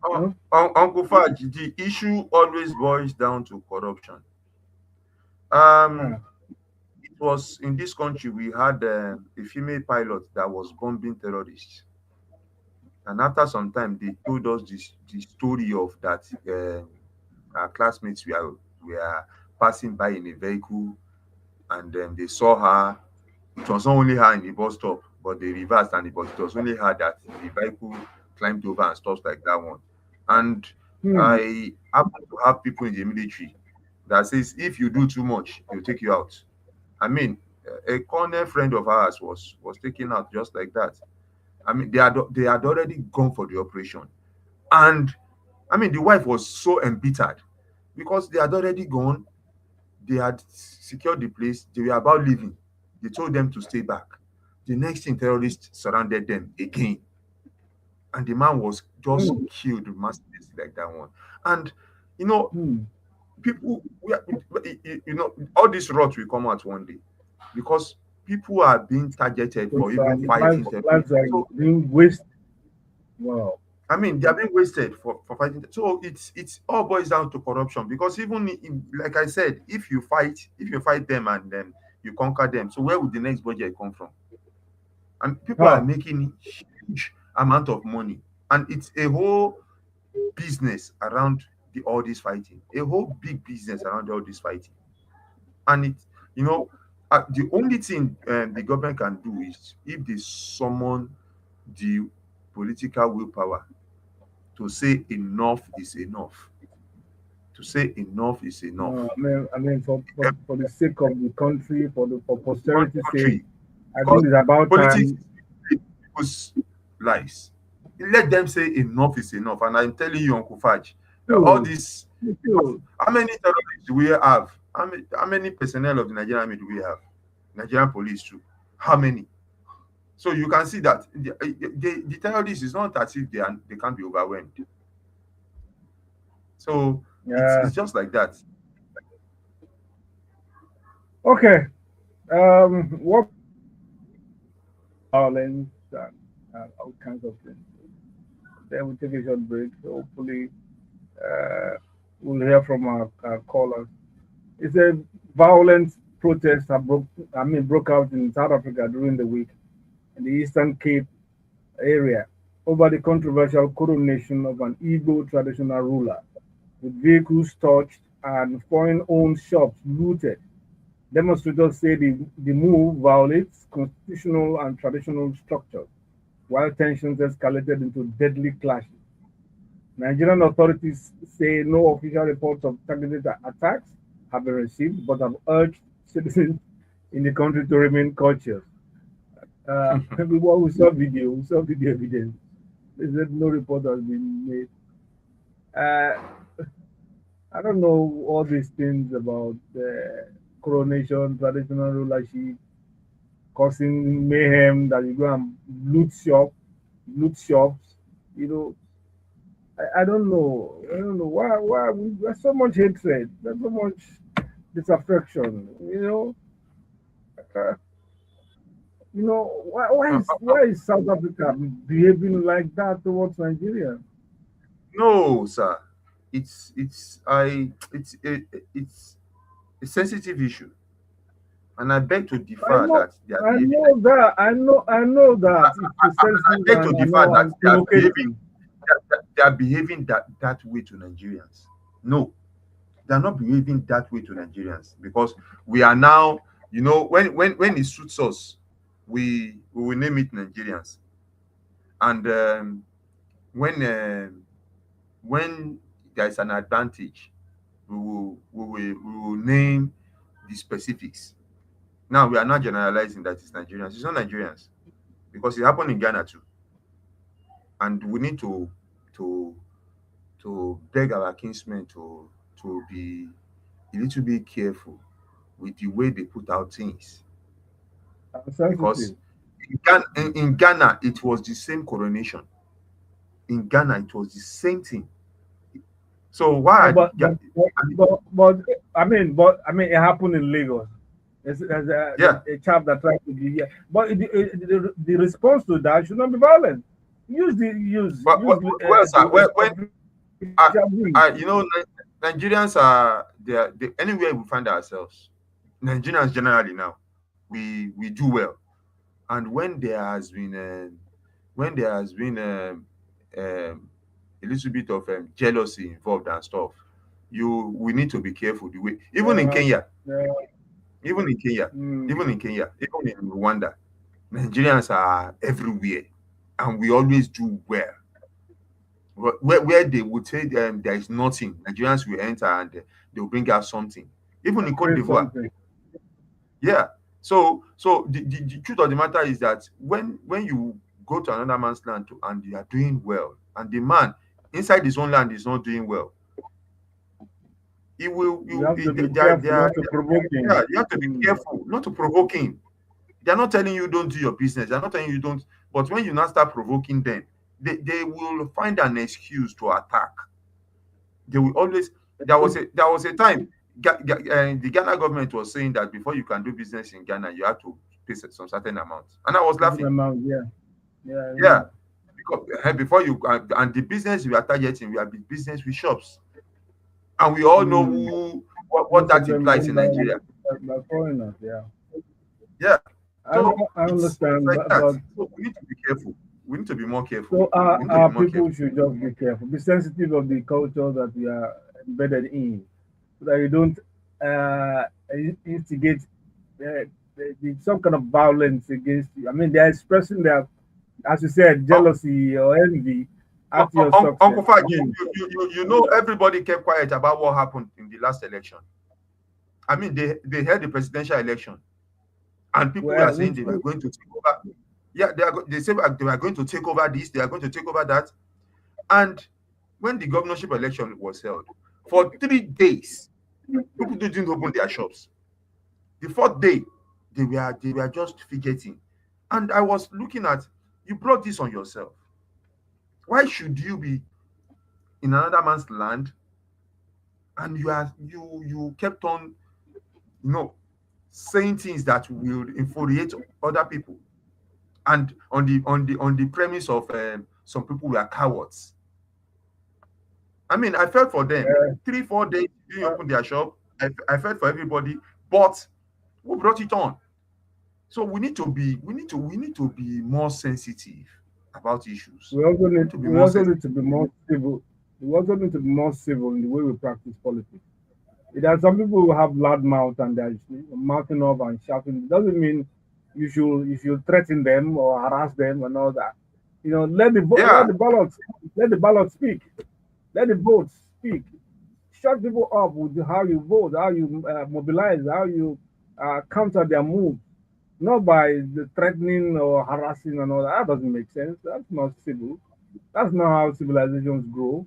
You know? Uncle Fudge, the issue always boils down to corruption. Uh, Um, it was in this country we had a female pilot that was bombing terrorists, and after some time they told us the story of that our classmates were passing by in a vehicle, and they saw her. It was not only her in the bus stop, but they reversed, but it was only her that the vehicle climbed over and stuff like that one. And hmm, I happen to have people in the military that says if you do too much, they'll take you out. I mean, a corner friend of ours was taken out just like that. I mean, they had already gone for the operation, and I mean, the wife was so embittered because they had already gone. They had secured the place. They were about leaving. They told them to stay back. The next thing, terrorists surrounded them again, and the man was just hmm, killed mercilessly like that one. And you know, hmm. people, all this rot will come out one day because people are being targeted for Because even fighting terrorists. lives are So being wasted. Wow. I mean, they are being wasted for fighting. So it's all boils down to corruption because even like I said, if you fight them and then you conquer them, so where would the next budget come from? And people are Huh. making huge amount of money, and it's a whole business around all this fighting, a whole big business around all this fighting. And you know, the only thing the government can do is if they summon the political willpower to say enough is enough, to say enough is enough. I mean, for the sake of the country, for For the posterity's sake, country, I think because it's about politics time. is people's lives. Let them say enough is enough. And I'm telling you, Uncle Fudge, all Too, this, because too. how many terrorists do we have? How many personnel of the Nigerian army do we have? Nigerian police too. How many? So you can see that the terrorists is not as if they can't be overwhelmed. So it's Yeah. it's just like that. Okay. What violence and all kinds of things. Then we take a short break. So hopefully, uh, we'll hear from our callers. It's a violent protest broke out in South Africa during the week in the Eastern Cape area over the controversial coronation of an Igbo traditional ruler, with vehicles torched and foreign-owned shops looted. Demonstrators say the move violates constitutional and traditional structures, while tensions escalated into deadly clashes. Nigerian authorities say no official reports of targeted attacks have been received, but have urged citizens in the country to remain cautious. We saw video evidence. They said no report has been made. Uh, I don't know all these things about the coronation, traditional rulership, causing mayhem that you go and loot shops. You know, I don't know. I don't know why there's so much hatred. There's so much. disaffection. Uh, why is South Africa behaving like that towards Nigeria? No, sir. It's a sensitive issue, and I beg to I differ know, that they are I behaving know that, I know that it's I sensitive beg to and differ that they are behaving provocating. they are behaving that way to Nigerians. No, they are not behaving that way to Nigerians because we are now, when it suits us, we will name it Nigerians, and when there is an advantage, we will name the specifics. Now we are not generalizing that it's Nigerians. It's not Nigerians because it happened in Ghana too, and we need to beg our kinsmen to be a little bit careful with the way they put out things because Sensitive. in Ghana it was the same coronation. In Ghana it was the same thing. So why Yeah, are the but but but, but, but I mean, it happened in Lagos. There's yeah? a chap that tried to be here, but the response to that should not be violent. Use the use But use well, sir, when the I, means. Nigerians are anywhere we find ourselves. Nigerians generally now we do well, and when there has been a little bit of jealousy involved and stuff, we need to be careful the way Yeah, yeah, even in Kenya, mm, even in Rwanda, Nigerians are everywhere, and we always do well. Where they would say there is nothing, Nigerians will enter and they will bring out something. Even in Cote create d'Ivoire, something. yeah. So the truth of the matter is that when you go to another man's land and you are doing well, and the man inside his own land is not doing well, he will You you have to be they careful are not to provoke yeah, him. you have to be Mm, careful not to provoke him. They're not telling you don't do your business. They're not telling you don't. But when you now start provoking them, they will find an excuse to attack. They will always. There was a time the Ghana government was saying that before you can do business in Ghana, you have to pay some certain amount, and I was certain laughing. amount, yeah, yeah, I Yeah, remember. because before you and the business we are targeting, we are business with shops, and we all know Mm, what most that of them implies owned in Nigeria. by foreigners. Yeah, Yeah, I so know, I it's understand, like but that. but So we need to be careful. We need to be more careful. so We need to be our more people careful. should just be careful, be sensitive of the culture that we are embedded in, so that you don't uh, instigate some kind of violence against you. I mean, they're expressing their, as you said, Oh, jealousy or envy after your success. Uncle Fad, I mean, you know everybody kept quiet about what happened in the last election. I mean, they held the presidential election, and people were well, saying they were going to take over. Yeah, they said they were going to take over this, they are going to take over that. And when the governorship election was held, for 3 days, people didn't open their shops. The fourth day, they were just fidgeting. And I was looking at, you brought this on yourself. Why should you be in another man's land and you kept on, you know, saying things that will infuriate other people, and on the premise of some people were cowards. I mean, I felt for them. uh, 3 4 days they didn't uh, open their shop. I felt for everybody, but who brought it on? So we need to be more sensitive about issues. we also We need need to be we more also sensitive. need to be more civil. We also need to be more civil in the way we practice politics. There are some people who have loud mouth and they're mouthing up and shouting. It doesn't mean you should threaten them or harass them and all that. Yeah, let the ballot speak. Let the votes speak. Shut people up with how you vote, how you mobilize, how you counter their moves, not by the threatening or harassing and all that. That doesn't make sense. That's not civil. That's not how civilizations grow.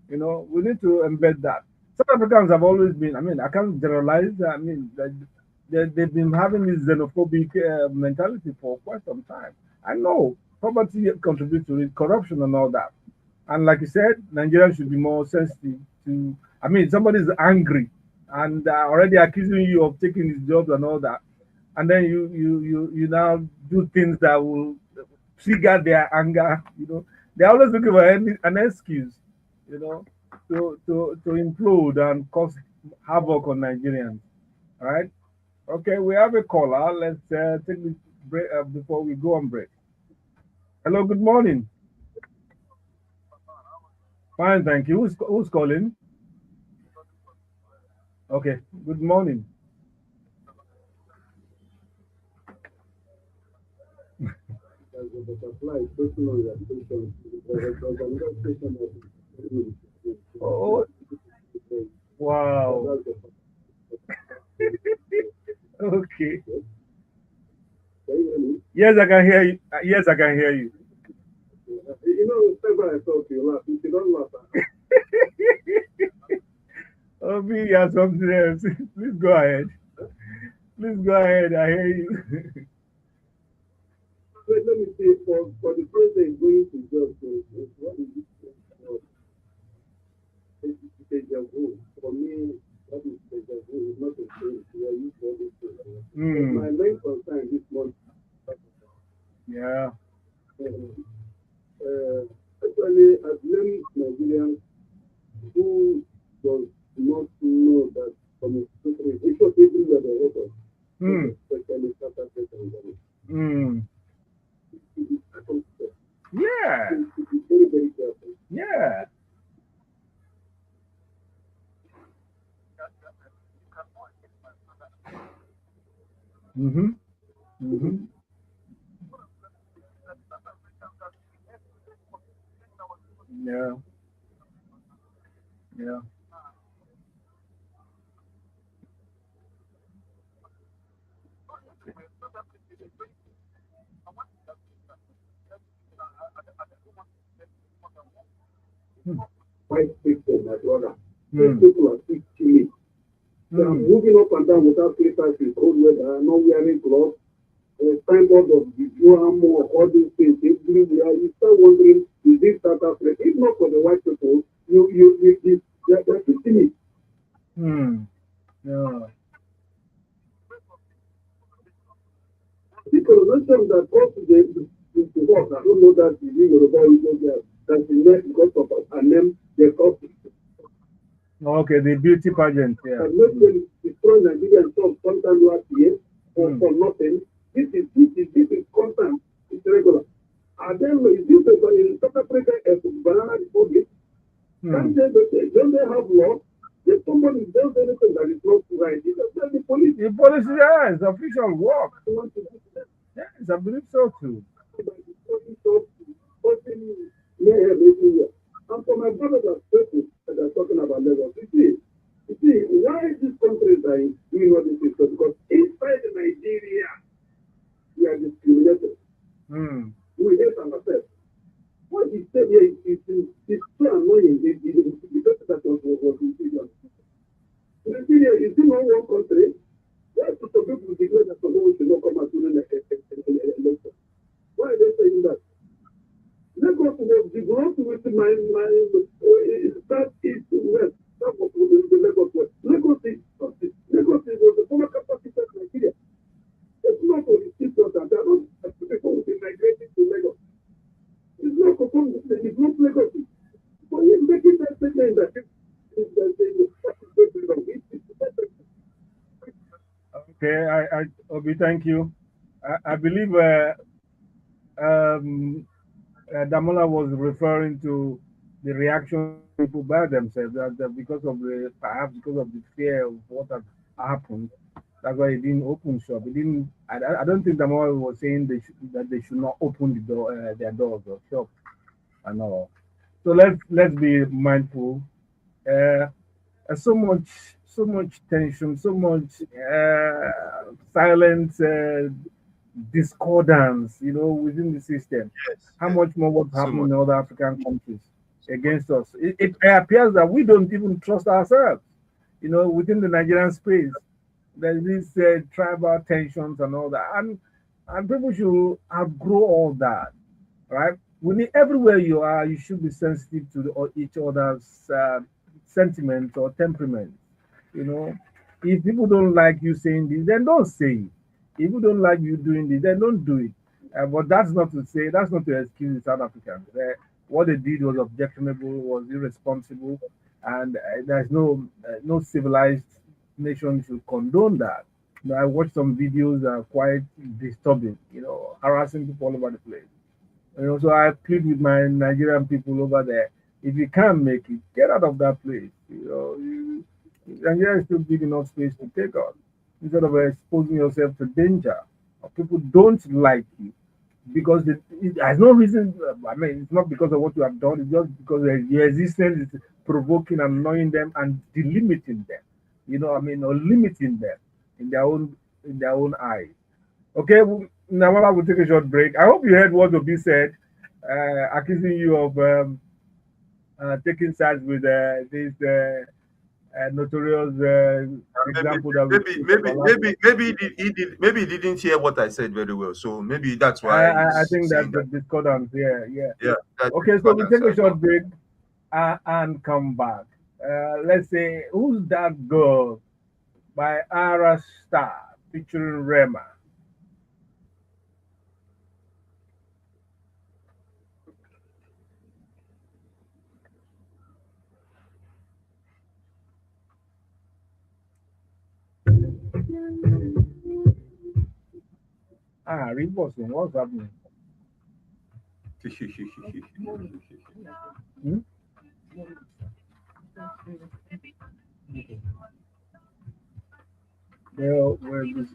We need to embed that. South Africans have always been, I mean, I can't generalize. I mean, they've been having this xenophobic mentality for quite some time. I know poverty contributes to it, corruption and all that. And like you said, Nigerians should be more sensitive to, I mean, somebody's angry. and already accusing you of taking his job and all that, and then you now do things that will trigger their anger. They're always looking for an excuse, you know, to implode and cause havoc on Nigerians. All right. Okay, we have a caller. Let's take this break before we go on break. Hello, good morning. Fine, thank you. Who's calling? Okay, good morning. As a butterfly taking on your station, there's another station that is Oh, wow. Okay. can you hear me? Yes, I can hear you. Yes, I can hear you. Whenever I talk, you laugh. If you don't laugh, Oh, me, you have something else. Please go ahead. Please go ahead. I hear you. let me say, for the president going to judge, what is it? It's deja vu. For me, that is deja vu. It's not a dream. We are used to all this thing. But my main concern this month, Yeah. actually, I've learned Nigerians who does not know that from a country, it was everywhere they record, Hmm. especially South Africa and Ghana. Hmm. Yeah. Be very, very careful. Yeah. Mm-hmm. Mm-hmm. Yeah. Yeah. Hmm. Fight people, my brother. These Hmm. people are still killing. They are Hmm. moving up and down without slippers in cold weather, not wearing gloves. Signboard of the humour, all these things everywhere. You start wondering, is this South Africa? If not for the white people, they're fixing it. Hmm. Yeah. People don't them that go to work. I don't know that the Yoruba Igbo there that the next because of and then they come Okay, the beauty pageant. Yeah. and make them destroy Nigerian jobs sometime last year Hmm. for nothing. This is constant. It's regular. And then is this in South Africa as banana republic? Hmm. Can't don't they have law? If somebody does anything that is not right, you can tell the police. The policy, yeah, it's official work. You want to do that. Yes, I believe so too. Causing mayhem everywhere. And for my brothers and sisters that are talking about Lagos, you see, why these countries are doing all this is because inside Nigeria, we are discriminated. Hmm. We hate ourselves. What he said here is so annoying. Because that was in Nigeria. Nigeria is still not one country. Why do some people declare that someone should not come out during the election? Why are they saying that? Lagos was developed with my that east to west. That was the Lagos was. Lagos was the former capital of Nigeria. It's not for the people that are not people will be migrating to Lagos. It's not for some it's not Lagos. But he's making that statement that Okay, Obi, thank you. I believe um, Damola was referring to the reaction people by themselves that because of the perhaps because of the fear of what had happened. That's why he didn't open shop. He didn't. I don't think Damola was saying that they should not open the door, their doors or shop and all. So let's be mindful. Uh, so much tension, so much silent discordance, within the system. Yes, How yes. much more what's So happening much. in other African countries against us? It appears that we don't even trust ourselves, within the Nigerian space. There's these tribal tensions and all that, and people should outgrow all that, right? We need everywhere you are, you should be sensitive to each other's sentiments or temperament. You know, if people don't like you saying this, then don't say it. If people don't like you doing this, then don't do it. But that's not to say, that's not to excuse the South Africans. What they did was objectionable, was irresponsible, and there's no civilized nation should condone that. You know, I watched some videos that are quite disturbing. You know, harassing people all over the place. You know, so I plead with my Nigerian people over there. If you can't make it, get out of that place. Nigeria is still big enough space to take on instead of exposing yourself to danger. People don't like you because it has no reason. I mean, it's not because of what you have done. It's just because your existence is provoking and annoying them and delimiting them. You know, I mean, or limiting them in their own eyes. Okay, Nawala will take a short break. I hope you heard what Obi said, accusing you of taking sides with this notorious Maybe, example that we maybe, took maybe, about last maybe, week. maybe maybe he didn't hear what I said very well. So maybe that's why I he's think saying that's the that. discordance. Yeah, yeah. Yeah, that's Okay, so we discordance. take a I know. short break and come back. Let's say, Who's That Girl by Ara Star featuring Rema. Ah, Bosun, what's happening? Hmm? Well, where's this?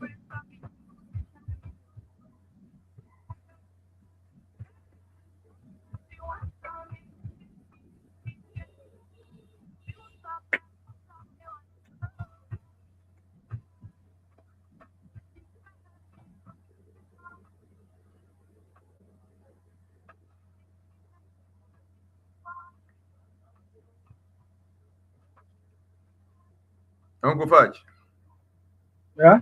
Uncle Fudge, Yeah,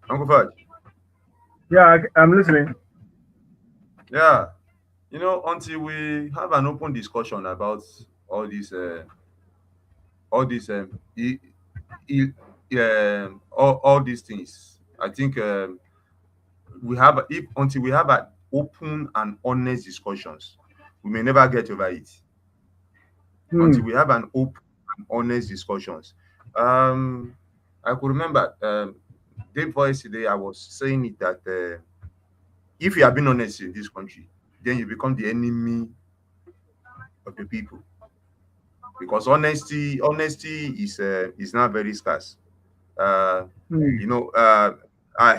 Uncle Fudge. yeah, I'm listening. Yeah, until we have an open discussion about all these, all these, all these things, I think we have if until we have an open and honest discussions, we may never get over it. Hmm. Until we have an open and honest discussions. Um, I could remember day voice today. I was saying it that if you have been honest in this country, then you become the enemy of the people because honesty is now very scarce. Uh, Hmm. you know,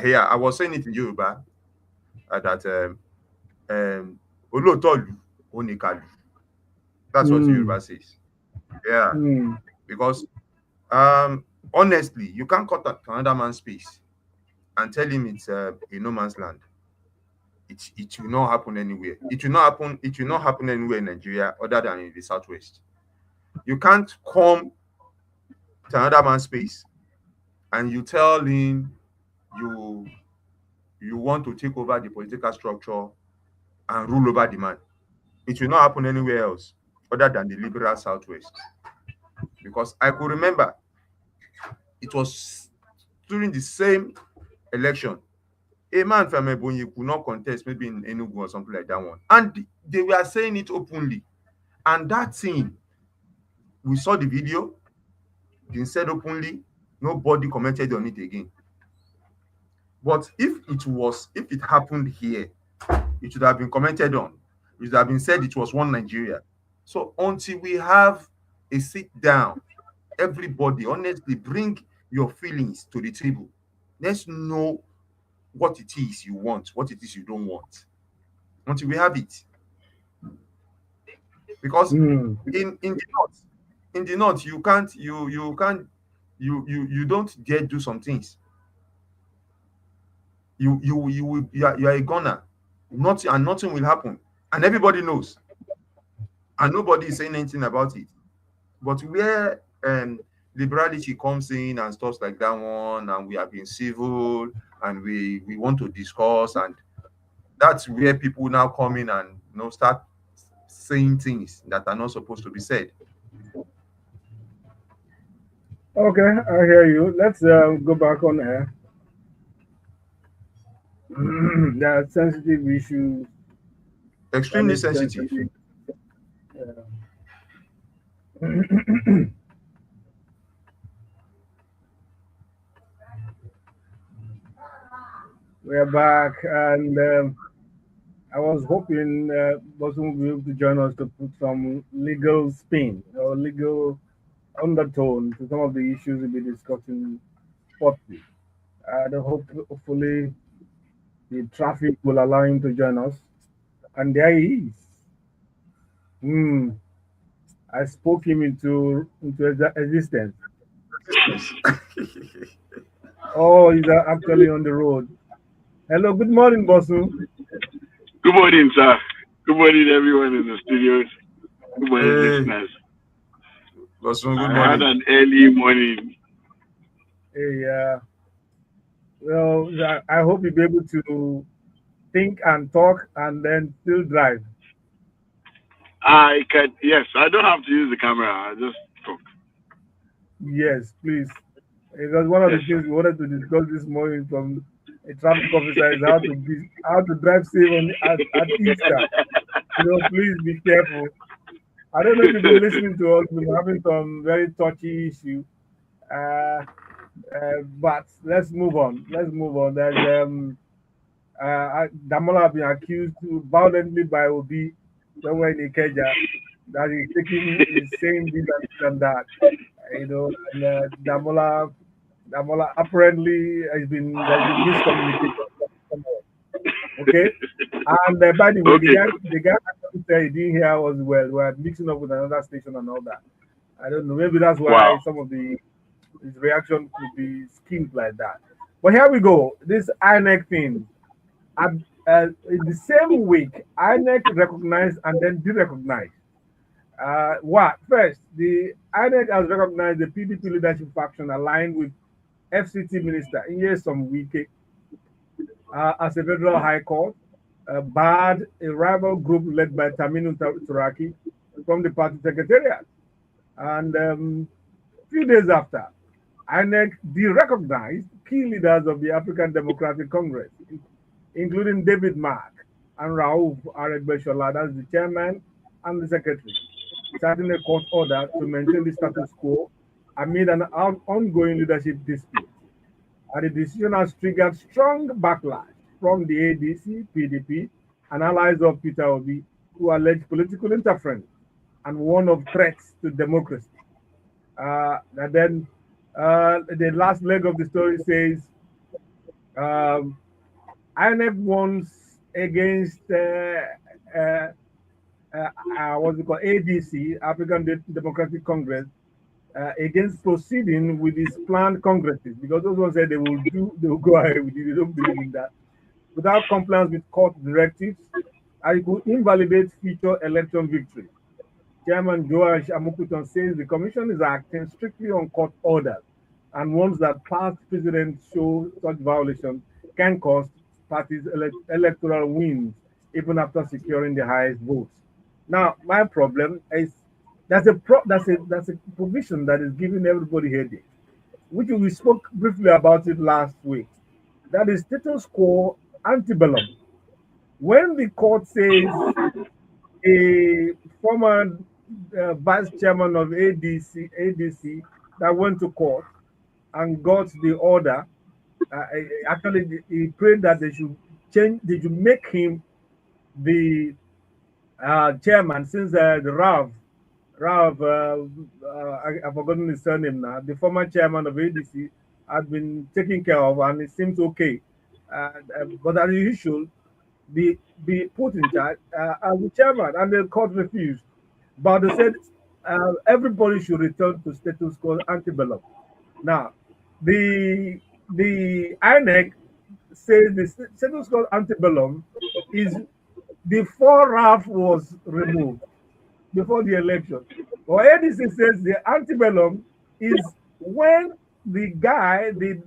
here I was saying it in Yoruba that Olotolu Onikalu. That's what Hmm. Yoruba says. Yeah, Hmm. because honestly, you can't cut another man's space and tell him it's a no man's land. It will not happen anywhere. It will not happen. It will not happen anywhere in Nigeria other than in the southwest. You can't come to another man's space and you tell him you you want to take over the political structure and rule over the man. It will not happen anywhere else other than the liberal southwest. Because I could remember it was during the same election. A man from Ebonyi could not contest, maybe in Enugu or something like that one. And they were saying it openly. And that thing, we saw the video, been said openly, nobody commented on it again. But if it happened here, it should have been commented on. It should have been said it was one Nigeria. So until we have a sit down, everybody honestly bring your feelings to the table. Let's know what it is you want, what it is you don't want. Until we have it. Because Hmm. in the north you don't dare do some things. You are a gunner. Nothing will happen. And everybody knows. And nobody is saying anything about it. But where liberality comes in and stuff like that one, and we have been civil and we want to discuss, and that's where people now come in and start saying things that are not supposed to be said. Okay, I hear you. Let's go back on air. There are sensitive issues that Extremely need sensitive. sensitive. Uh, we're back, and I was hoping Bosun will be able to join us to put some legal spin or legal undertone to some of the issues we'll be discussing shortly. Hopefully the traffic will allow him to join us. And there he is. Hmm. I spoke him into existence. Resistance. Oh, he's actually on the road. Hello, good morning, Bosu. Good morning, sir. Good morning, everyone in the studios. Good morning, Hey, listeners. Bosun, good I had morning. an early morning. Hey, well, I hope you'll be able to think and talk and then still drive. I can, yes, I don't have to use the camera. I just talk. Yes, please. Because one of the Yes, sir. things we wanted to discuss this morning from a traffic officer is how to drive safe at Easter. Please be careful. I don't know if you've been listening to us. We're having some very touchy issue. Uh, but let's move on. Let's move on. There's Damola have been accused violently by Obi somewhere in Ikeja that he's saying this and that. And Damola apparently there's been miscommunication somewhere. Okay. And by the way, Okay. the guy actually said he didn't hear us well. We are mixing up with another station and all that. I don't know. Maybe that's why Wow. some of his reaction could be skewed like that. But here we go. This INEC thing. At, in the same week, INEC recognized and then de-recognized. What first? The INEC has recognized the PDP leadership faction aligned with FCT Minister Inyesom Wike as a federal high court, barred a rival group led by Taminu Turaki from the party secretariat. And a few days after, INEC de-recognized key leaders of the African Democratic Congress, including David Mark and Raouf Aregbesola, that's the chairman and the secretary, citing a court order to maintain the status quo amid an ongoing leadership dispute. And the decision has triggered strong backlash from the ADC, PDP, and allies of Peter Obi, who allege political interference and warn of threats to democracy. And then the last leg of the story says um, INEC wants against uh, what's it called, ADC, African Democratic Congress, against proceeding with its planned congresses because those ones said they will go ahead with it. They don't believe in that without compliance with court directives, and it could invalidate future election victories. Chairman Joash Amukuton says the commission is acting strictly on court orders and warns that past precedents show such violations can cost parties electoral wins even after securing the highest votes. Now, my problem is that's a provision that is giving everybody headache, which we spoke briefly about it last week. That is status quo antebellum. When the court says a former vice chairman of ADC that went to court and got the order. Actually, he prayed that they should make him the chairman since the I've forgotten his surname now, the former chairman of ADC had been taken care of and it seems okay. But as usual, be put in charge as the chairman, and the court refused. But they said everybody should return to status quo antebellum. Now, the INEC says the status quo antebellum is before RAF was removed, before the election. But ADC says the antebellum is when the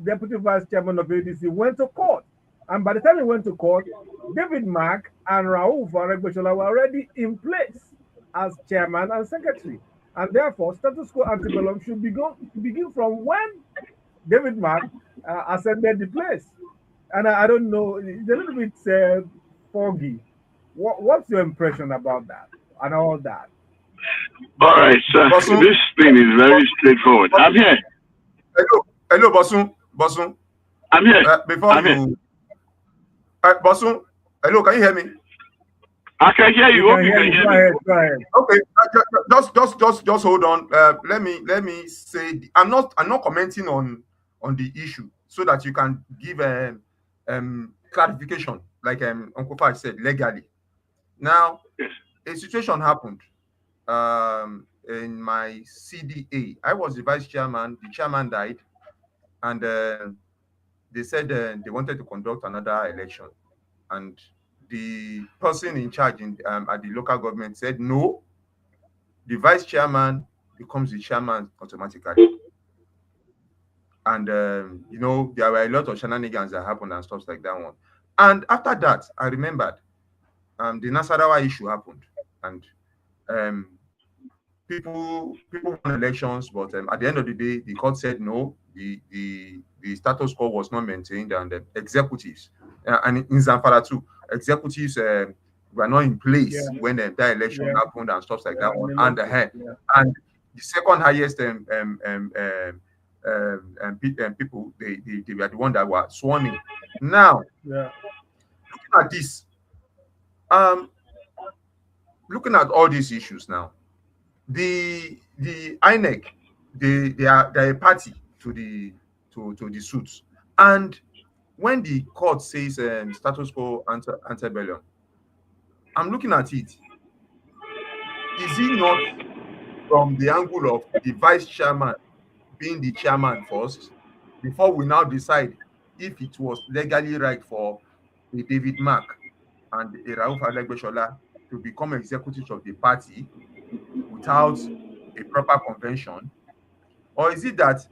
deputy vice chairman of ADC, went to court. And by the time he went to court, David Mark and Raouf Aregbesola were already in place as chairman and secretary. And therefore, status quo antebellum should begin from when David Mark ascended the place. And I don't know, it's a little bit foggy. What's your impression about that and all that? All right, sir. Bosun, This thing is very straightforward. I'm here. hello, Bosun. I'm here. Before I'm here. you, Bosun, hello, can you hear me? I can hear you. We Hope can you hear can you. hear Go me. ahead, go ahead. Okay, just hold on. Let me say I'm not commenting on the issue so that you can give clarification, like Uncle Faj said, legally. Now, Yes. a situation happened in my CDA. I was the vice chairman. The chairman died, and they said they wanted to conduct another election, and the person in charge at the local government said no. The vice chairman becomes the chairman automatically. And there were a lot of shenanigans that happened and stuff like that one. And after that, I remembered the Nasarawa issue happened, and um, people won elections, but at the end of the day, the court said no. The status quo was not maintained, and executives, and in Zamfara too, executives were not in place Yeah, when that election yeah, happened and stuff like that and one. elected. Yeah, And the second highest people, they were the one that were sworn in. Now, yeah, looking at this, um, looking at all these issues now, the INEC, they're a party to the suits. And when the court says status quo antebellum, I'm looking at it. Is it not from the angle of the vice chairman being the chairman first before we now decide if it was legally right for a David Mark and a Rauf Alegbeshola to become executives of the party without a proper convention? Or is it that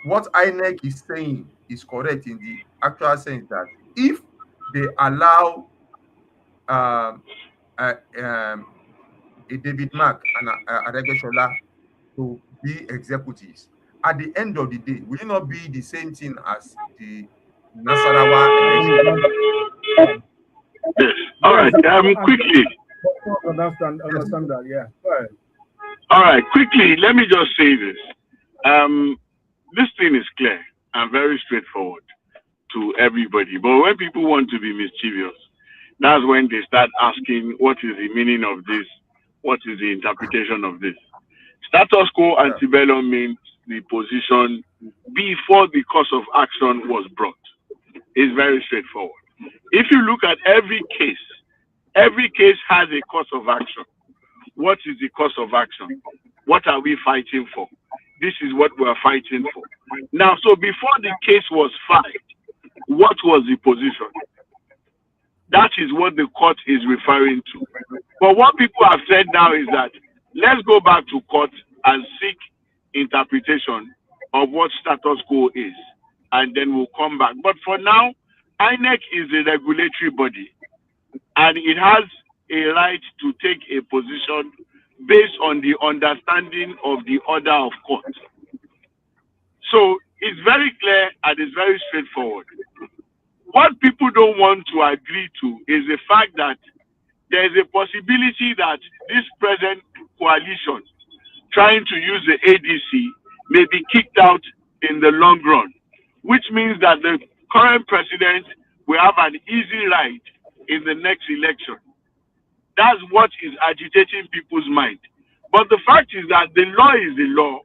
what INEC is saying is correct in the actual sense that if they allow um, uh, um, a David Mark and Adegbeshola to be executives, at the end of the day, will it not be the same thing as the Nasarawa election? Yes. All yes. right. Quickly. Understand that. Yeah, go ahead. All right. Quickly. Let me just say this. This thing is clear and very straightforward to everybody. But when people want to be mischievous, that's when they start asking, what is the meaning of this? What is the interpretation of this? Status quo Yeah. antebellum means the position before the course of action was brought. It's very straightforward. If you look at every case has a course of action. What is the course of action? What are we fighting for? This is what we are fighting for. Now, so before the case was filed, what was the position? That is what the court is referring to. But what people have said now is that let's go back to court and seek interpretation of what status quo is, and then we'll come back. But for now, INEC is a regulatory body, and it has a right to take a position based on the understanding of the order of court. So it's very clear and it's very straightforward. What people don't want to agree to is the fact that there is a possibility that this present coalition trying to use the ADC may be kicked out in the long run, which means that the current president will have an easy ride in the next election. That's what is agitating people's mind. But the fact is that the law is the law,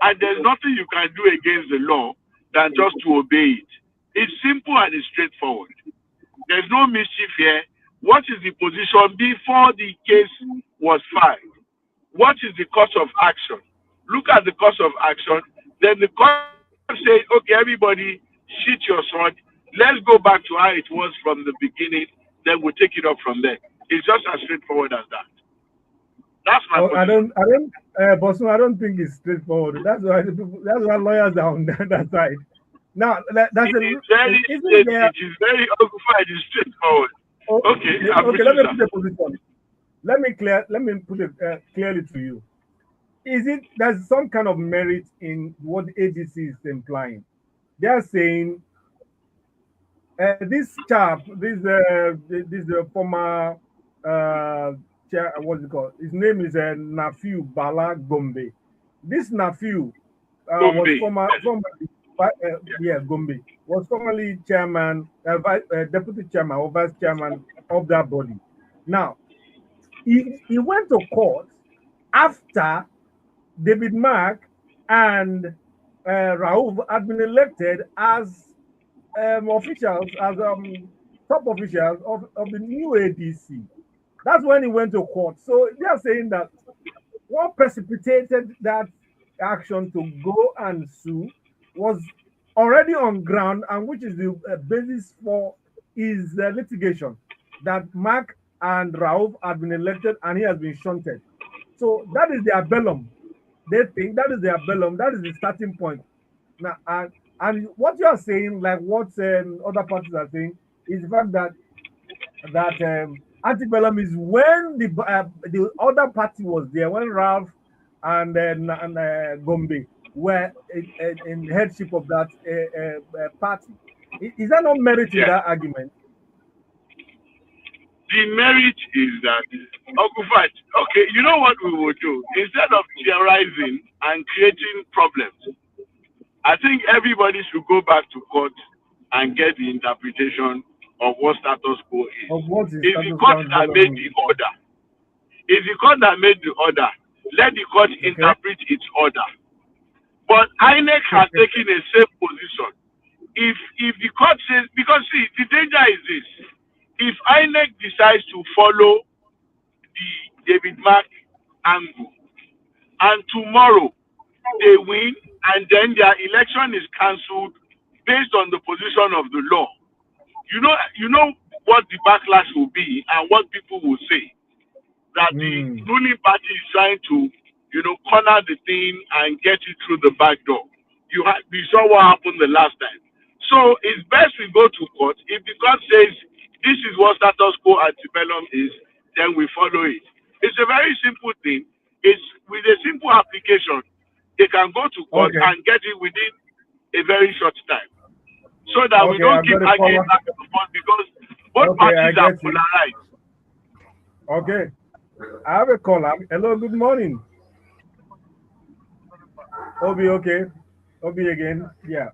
and there's nothing you can do against the law than just to obey it. It's simple and it's straightforward. There's no mischief here. What is the position before the case was filed? What is the course of action? Look at the course of action. Then the court says, okay, everybody, sheath your sword. Let's go back to how it was from the beginning. Then we'll take it up from there. It's just as straightforward as that. That's my Oh, position. Bosun, I don't think it's straightforward. That's why lawyers are on that side. Now, isn't there? It is very occupied. It's straightforward. Oh, Okay, okay, let me put a position. Let me put it clearly to you. is it there's some kind of merit in what ADC is implying? They are saying this chap, this former what's it called? His name is Nafiu Bala Gombe. This Nafiu was Gombe. yeah, Gombe was formerly chairman, deputy chairman or vice chairman of that body. Now, he went to court after David Mark and Raouf had been elected as officials, as top officials of the new ADC. That's when he went to court. So they are saying that what precipitated that action to go and sue was already on ground, and which is the basis for his litigation, that Mark and Raouf had been elected and he has been shunted. So that is their bellum. They think that is their bellum. That is the starting point. Now, and what you are saying, like what other parties are saying, is the fact that antebellum is when the other party was there, when Ralph and Gombe were in headship of that party. Is that not merit in Yes. that argument? The merit is that, Uncle Fat, okay, you know what we will do? Instead of theorizing and creating problems, I think everybody should go back to court and get the interpretation of what status quo is. Of what is It's the court that made the order. It's the court that made the order. Let the court interpret its order. But INEC has taken a safe position. If the court says, because see, the danger is this: if INEC decides to follow the David Mark angle, and tomorrow they win, and then their election is cancelled based on the position of the law, you know what the backlash will be and what people will say, that the ruling party is trying to, corner the thing and get it through the back door. We saw what happened the last time. So it's best we go to court. If the court says this is what status quo antebellum is, then we follow it. It's a very simple thing. It's with a simple application, they can go to court and get it within a very short time. So that we don't keep arguing back and forth, because both parties are polarized. Okay. I have a caller. Hello, good morning. Obi, okay. Obi again. Yeah.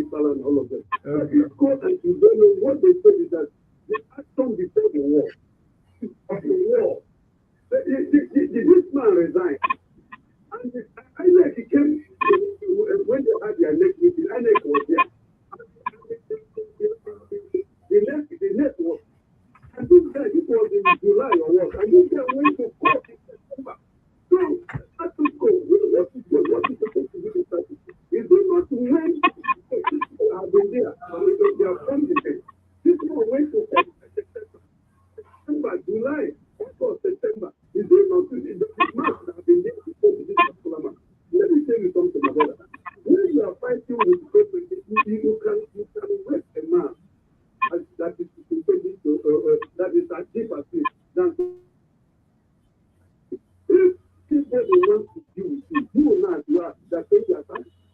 And all of them. It's called, and you don't know what they said is that the action before the war. Of the war. This man resigned. And INEC came when they had their next meeting. INEC was there. The next was. And this guy, this was in July or what? And this guy went to court in September. So, that to go. What is supposed to be the status? Is it not when people have been there? They have done the thing. This one went to court in September, July, August, September. Is it not the marks that have been there before this particular man? Let me tell you something, my brother. When you are fighting with government, you can arrest a man that is as deep as this. If people want to deal with you, you will not do that.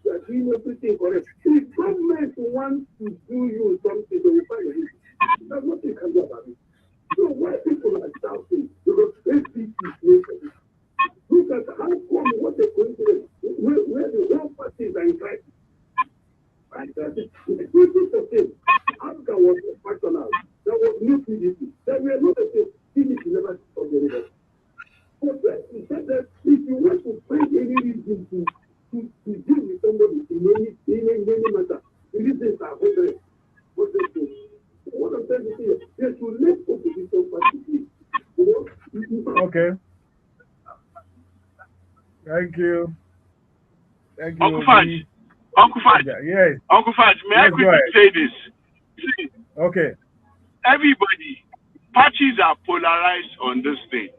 You are doing everything correct. If government wants to do you something, they will find you. There's nothing you can do about it. So why people are shouting? Because APC is making. Look at how come what a coincidence where the whole parties are in crisis. Right? The 2014, Africa was factional. There was no PDP. There were not a thing. PDP never stopped anybody. But he said that if you want to find any reason to deal with somebody in any matter, the reasons are 100. What I'm saying is, they should let opposition participate. Okay. Thank you. Thank you. Uncle Fudge. Yes. Uncle Fudge, may I quickly say this? See, okay. Everybody, parties are polarized on this thing.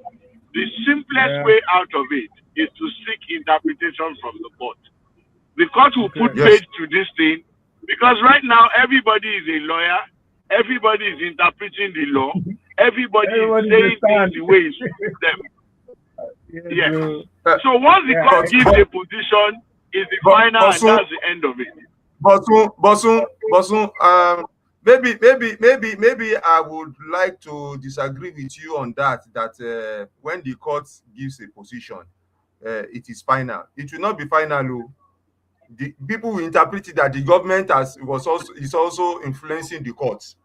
The simplest way out of it is to seek interpretation from the court. The court will put Yes. paid to this thing because right now everybody is a lawyer, everybody is interpreting the law, everybody is saying things the way it suits them. Yes. So once the court gives a position, is the final and that's the end of it. Bosun, maybe I would like to disagree with you on that. That when the court gives a position, it is final. It will not be final. The people will interpret it that the government is also influencing the courts.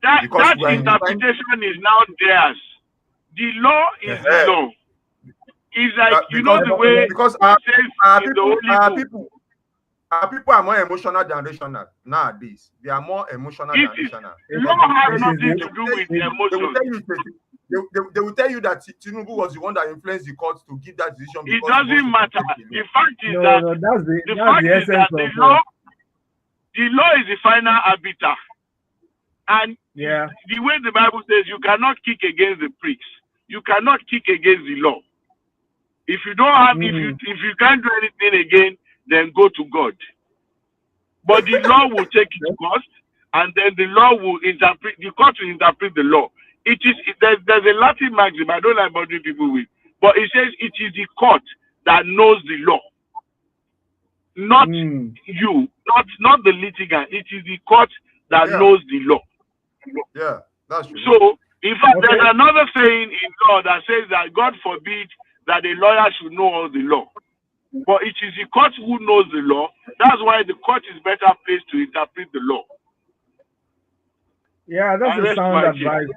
That interpretation is now theirs. The law is the law. It's like the way because our people are more emotional than rational nowadays. They are more emotional than rational. Law has nothing to do with emotion. They will tell you that Tinubu was the one that influenced the court to give that decision. It doesn't matter. The fact is that the law is the final arbiter. And the way the Bible says, you cannot kick against the pricks. You cannot kick against the law. If you don't have, if you can't do anything again, then go to God. But the law will take its course, and then the law will interpret. The court will interpret the law. There's a Latin maxim I don't like bothering people with, but it says it is the court that knows the law, not you, not the litigant. It is the court that knows the law. Yeah, that's true. So, in fact, there's another saying in law that says that God forbid that a lawyer should know all the law. But it is the court who knows the law. That's why the court is better placed to interpret the law. Yeah, that's a sound advice.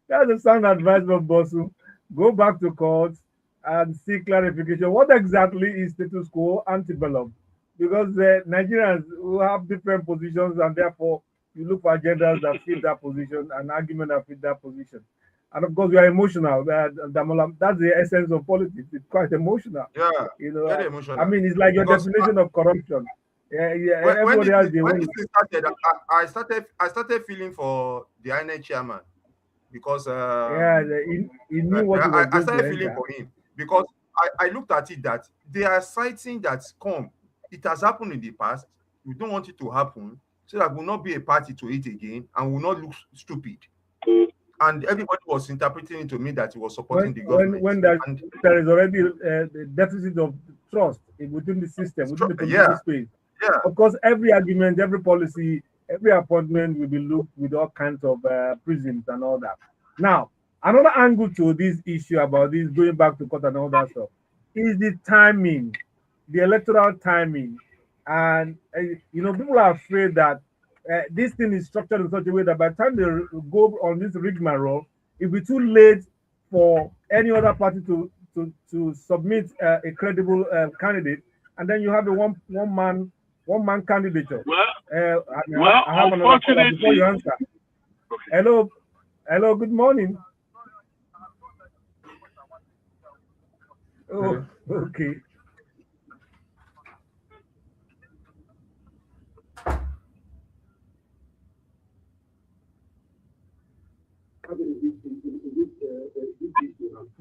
That's a sound advice from Bosun. Go back to court and seek clarification. What exactly is status quo antebellum? Because the Nigerians will have different positions, and therefore you look for agendas that fit that position and argument that fit that position. And of course, we are emotional. That's the essence of politics. It's quite emotional. Yeah, very emotional. I mean, it's like your definition of corruption. Everybody has the when this started, I started feeling for the INEC chairman because he knew what he was I started feeling for him because I looked at it that they are citing that it has happened in the past. We don't want it to happen so that we'll not be a party to it again and will not look stupid. And everybody was interpreting it to me that he was supporting the government. When there is already a deficit of trust within the system, within the political space. Yeah. Of course, every argument, every policy, every appointment will be looked with all kinds of prisms and all that. Now, another angle to this issue about this going back to court and all that stuff is the timing, the electoral timing. And, people are afraid that this thing is structured in such a way that by the time they go on this rigmarole, it will be too late for any other party to submit a credible candidate, and then you have a one man candidature. Unfortunately, before you answer. Hello, good morning. Oh, okay.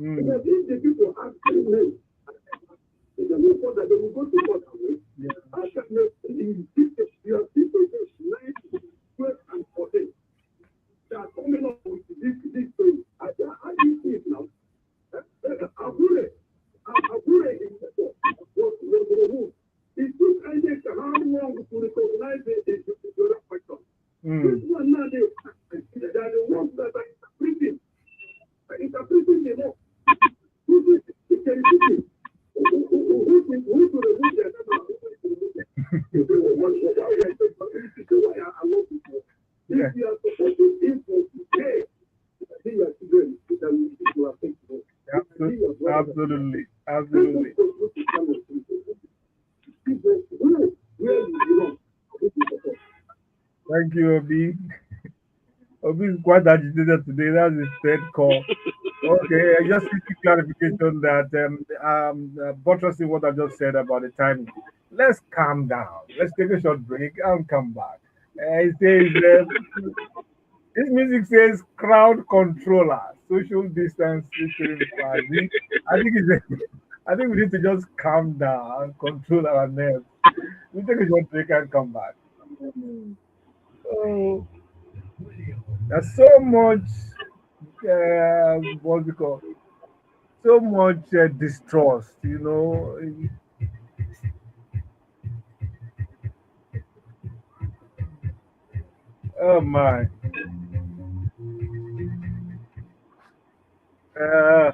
Because if the people ask me, in the report that they will go to court, I can your people is 9, 12, and 14. They are coming up with this thing. I you see it now. Abure it took INEC how long to recognize the factor. This one now, they are the ones that are interpreting the law. Who to remove their if you are supporting people today, I think you are children that you are thankful. Absolutely. Thank you, Obi. Obi is quite agitated today. That's his third call. Okay, I just need clarification that buttressing what I just said about the timing. Let's calm down. Let's take a short break and come back. It says this music says crowd controller. social distance featuring Fazi. I think I think we need to just calm down and control our nerves. We take a short break and come back. Oh, there's so much, what's it called? So much distrust, you know. Oh my. Uh,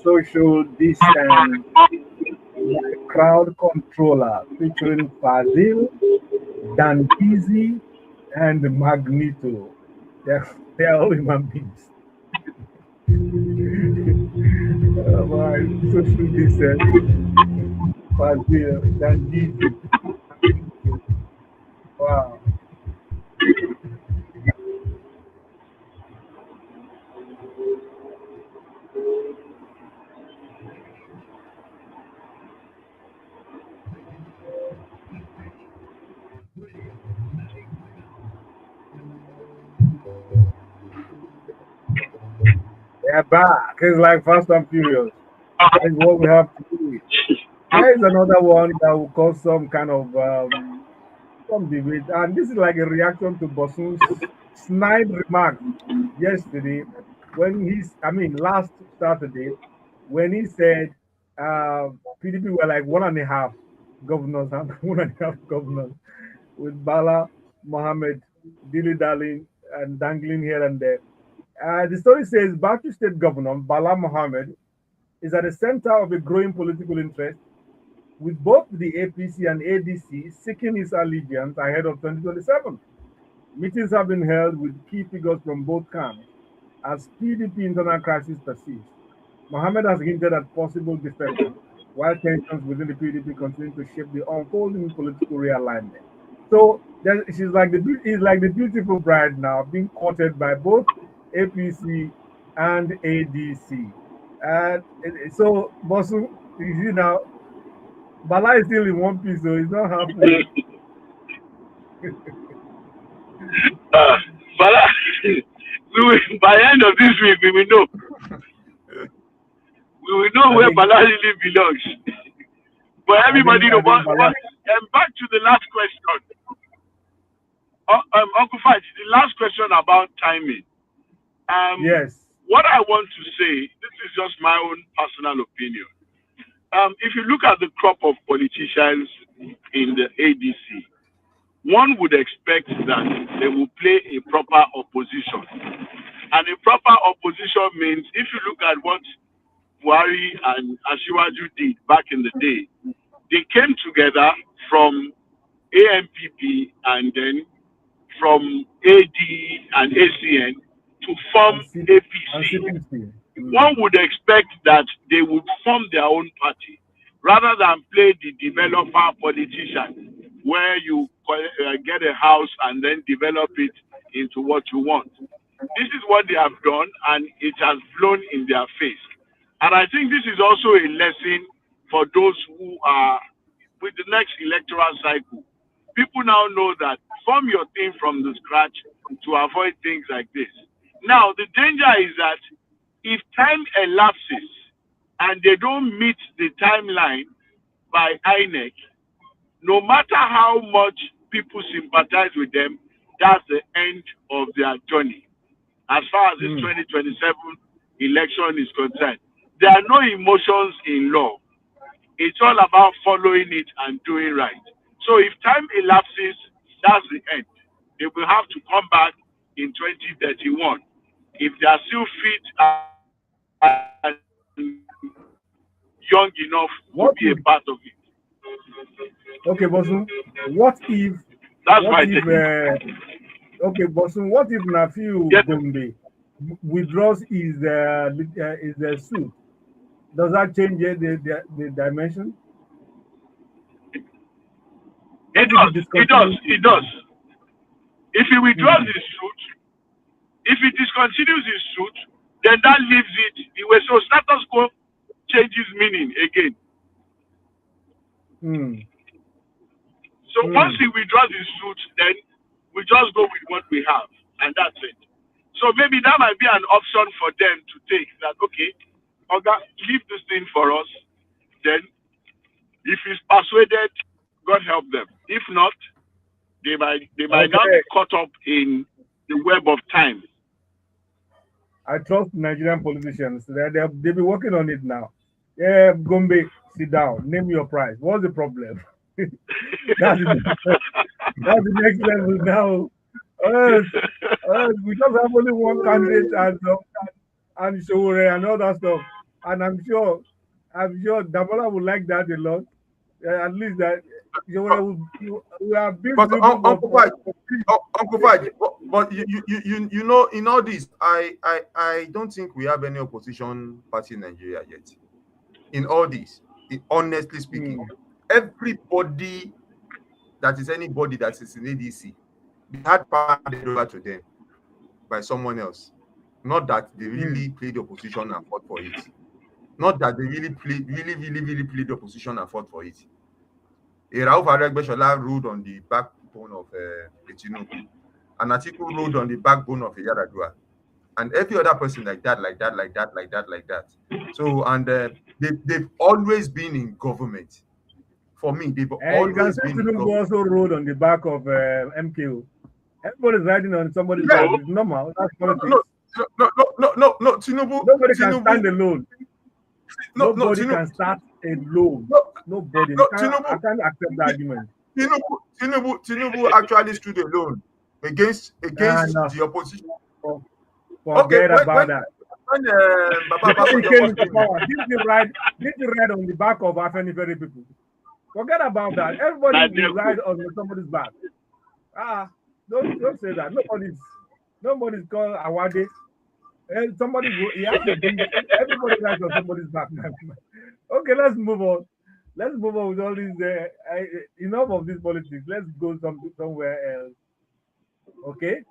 social distance by crowd controller featuring Fazil, Dandizi, and Magneto. They're all human beings. My social distance, Fazil, Dandizi, Magneto. Wow. They're back. It's like Fast and Furious. That is what we have to do. Here is another one that will cause some kind of some debate. And this is like a reaction to Bosun's snide remark yesterday I mean, last Saturday, when he said PDP were like one and a half governors and one and a half governors with Bala Mohammed dilly dallying and dangling here and there. The story says Batu State Governor Bala Mohammed is at the center of a growing political interest, with both the APC and ADC seeking his allegiance ahead of 2027. Meetings have been held with key figures from both camps as PDP internal crisis persists. Mohammed has hinted at possible defection, while tensions within the PDP continue to shape the unfolding political realignment. So he's like the beautiful bride now, being courted by both APC and ADC. And so Bosu, you see now, Bala is still in one piece, so he's not halfway. But by the end of this week, we will know. We will know where Bala really belongs. But everybody know. But back to the last question. Uncle Faj, the last question about timing. Yes. What I want to say, this is just my own personal opinion. If you look at the crop of politicians in the ADC, one would expect that they will play a proper opposition And a proper opposition means, if you look at what Buhari and Asiwaju did back in the day, they came together from AMPP and then from AD and ACN to form And APC. CPC. One would expect that they would form their own party rather than play the developer politician, where you get a house and then develop it into what you want. This is what they have done, and it has blown in their face. And I think this is also a lesson for those who are with the next electoral cycle. People now know that form your thing from the scratch to avoid things like this. Now, the danger is that if time elapses and they don't meet the timeline by INEC, no matter how much people sympathize with them, that's the end of their journey. As far as this 2027 election is concerned, there are no emotions in law. It's all about following it and doing right. So if time elapses, that's the end. They will have to come back in 2031 if they are still fit and young enough to be a part of it. Okay, Bosun, what if That's what my if take. okay, Bosun, what if Nafiu Yes. Gombe withdraws his suit? Does that change the dimension? It does. If he withdraws his suit, if he discontinues his suit, then that leaves it the way. So status quo changes meaning again. So once he withdraws his suit, then we just go with what we have, and that's it. So maybe that might be an option for them to take. That okay, Oga, leave this thing for us. Then, if he's persuaded, God help them. If not, they might now be caught up in the web of time. I trust Nigerian politicians. They'll be working on it now. Yeah, Gombe, sit down. Name your price. What's the problem? That's the next level now. We just have only one candidate and Showore and all that stuff. And I'm sure Damola would like that a lot. At least that we are big. But Uncle Faj, but you know, in all this, I don't think we have any opposition party in Nigeria yet. In all this, honestly speaking, everybody that is anybody that is in ADC, they had power handed over to them by someone else. Not that they really played the opposition and fought for it. Not that they really played the opposition and fought for it. Rauf Aregbesola ruled on the backbone of Tinubu, and Atiku ruled on the backbone of Yaradua, and every other person like that. So, and they've always been in government. For me, they've always been in government. Also ruled on the back of MKO. Everybody's riding on somebody's back. It's normal. That's politics. No. Tinubu. Nobody can stand alone. Nobody can start alone. Nobody. I can't accept the argument. Tinubu actually stood alone against the opposition. Forget about that. When he came into power, did he ride on the back of Afenifere people? Forget about that. Everybody will ride on somebody's back. Don't say that. Nobody's called Awade. Everybody rides on somebody's back. Okay, let's move on. Let's move on with all these. Enough of this politics. Let's go somewhere else. Okay.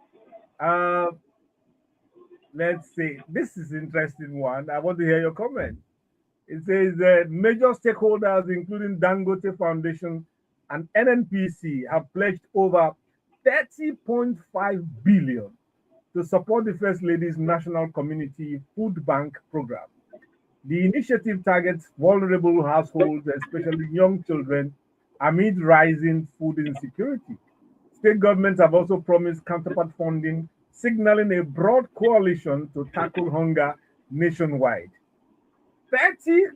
Let's see. This is an interesting one. I want to hear your comment. It says major stakeholders, including Dangote Foundation and NNPC, have pledged over 30.5 billion to support the First Lady's National Community Food Bank program. The initiative targets vulnerable households, especially young children, amid rising food insecurity. State governments have also promised counterpart funding, signaling a broad coalition to tackle hunger nationwide. 30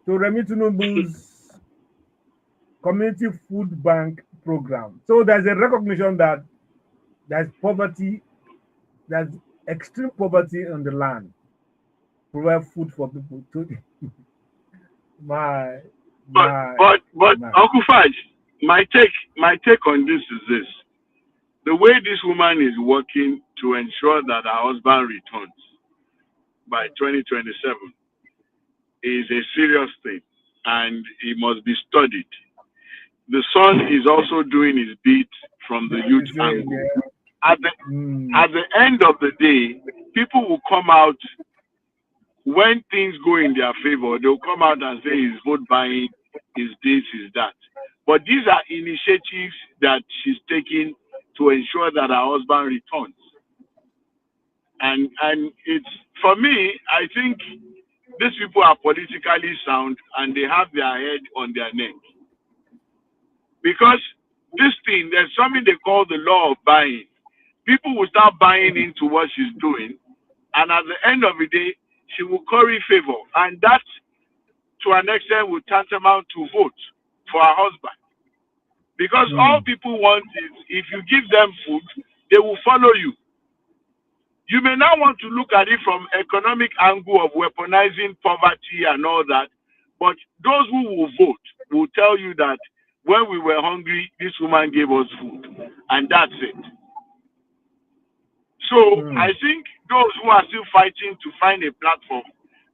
to Remi Tinubu's Community Food Bank program. So there's a recognition that there's poverty There's extreme poverty on the land. Provide food for people to my But my but my. Uncle Faj, my take on this is this: the way this woman is working to ensure that her husband returns by 2027 is a serious thing, and it must be studied. The son is also doing his bit from the Very youth same, angle. yeah. At the Mm, at the end of the day, people will come out when things go in their favor. They'll come out and say his vote buying, is this, is that. But these are initiatives that she's taking to ensure that her husband returns. And it's, for me, I think these people are politically sound and they have their head on their neck. Because this thing, there's something they call the law of buying. People will start buying into what she's doing, and at the end of the day, she will curry favor, and that, to an extent, will tantamount to vote for her husband. Because all mm, people want is, if you give them food, they will follow you. You may not want to look at it from economic angle of weaponizing poverty and all that, but those who will vote will tell you that when we were hungry, this woman gave us food, and that's it. So I mm. think those who are still fighting to find a platform,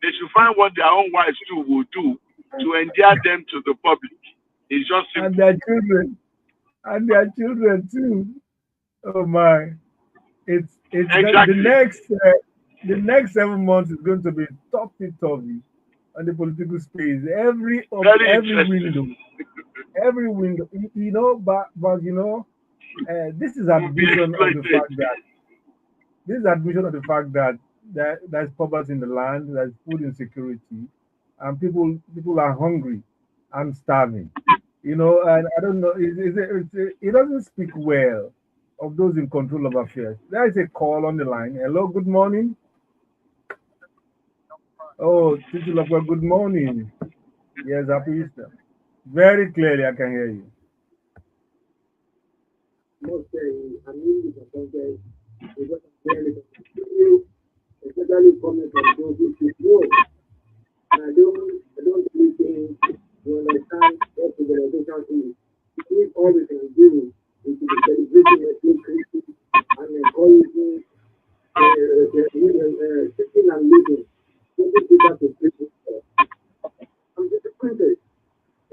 they should find what their own wives too will do to endear them to the public. It's just And simple. their children, and their children too. Oh my! It's Exactly. the next 7 months is going to be topsy turvy on the political space. Very Window, interesting. every window. But this is Will be admission of the exploited. fact that this is admission of the fact that there's poverty in the land, there's food insecurity, and people are hungry and starving. And I don't know, it doesn't speak well of those in control of affairs. There is a call on the line. Hello, good morning. Oh, Titi Lokwe, good morning. Yes, happy Easter. Very clearly, I can hear you. Most I mean, because very continue, especially coming from those who should know. And I don't really think you understand what civilization is. It is all we can do is to be celebrating a few Christians and encouraging sitting and living, getting people to preach. I'm disappointed,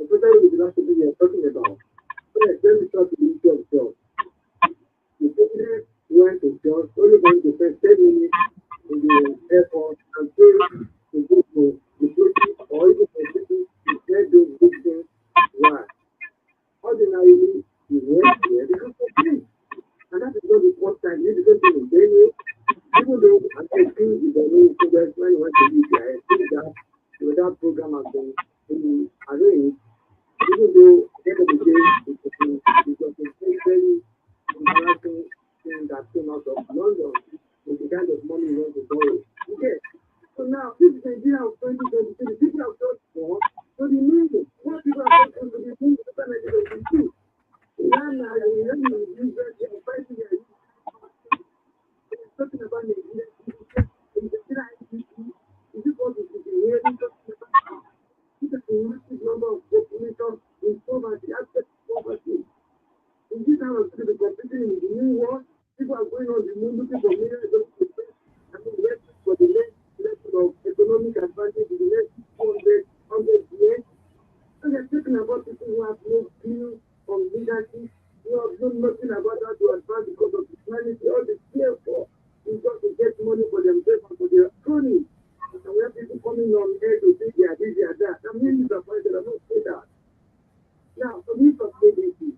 especially with the last people you're talking about. Yes, let me start with the issue of job. The president went to church, only going to spend 10 minutes in the airport and pay to go to the city or even the city to get those big things. Why? Ordinarily, he went there because of free. And that is not the first time. This is going to be venue. Even though I think is a new progress when he went to Libya, I think that that program has been arranged, even though at the end of the day, it was a very, very embarrassing thing that came out of London with the kind of money he went to borrow. Okay. So now, this is Nigeria of 2022. The people have just for so the meaning. What people have just to the meaning of 2022. Now, you know, you are fighting there. Talking about Nigeria, Nigeria ICT, is it what is the hearing talking about? It's a massive number of population in poverty, abject poverty. In this time of the competing in the new world, people are going on the moon looking for millions of people. I mean, yes, for the next level of economic advantage in the next 100 years. And they're talking about people who have no view on leadership, who have known nothing about how to advance because of humanity, all the fear for is just to get money for themselves and for their cronies. And we have people coming on air to say they are this, they are that. I'm really disappointed. I'm not saying that. Now, for me, for ABC,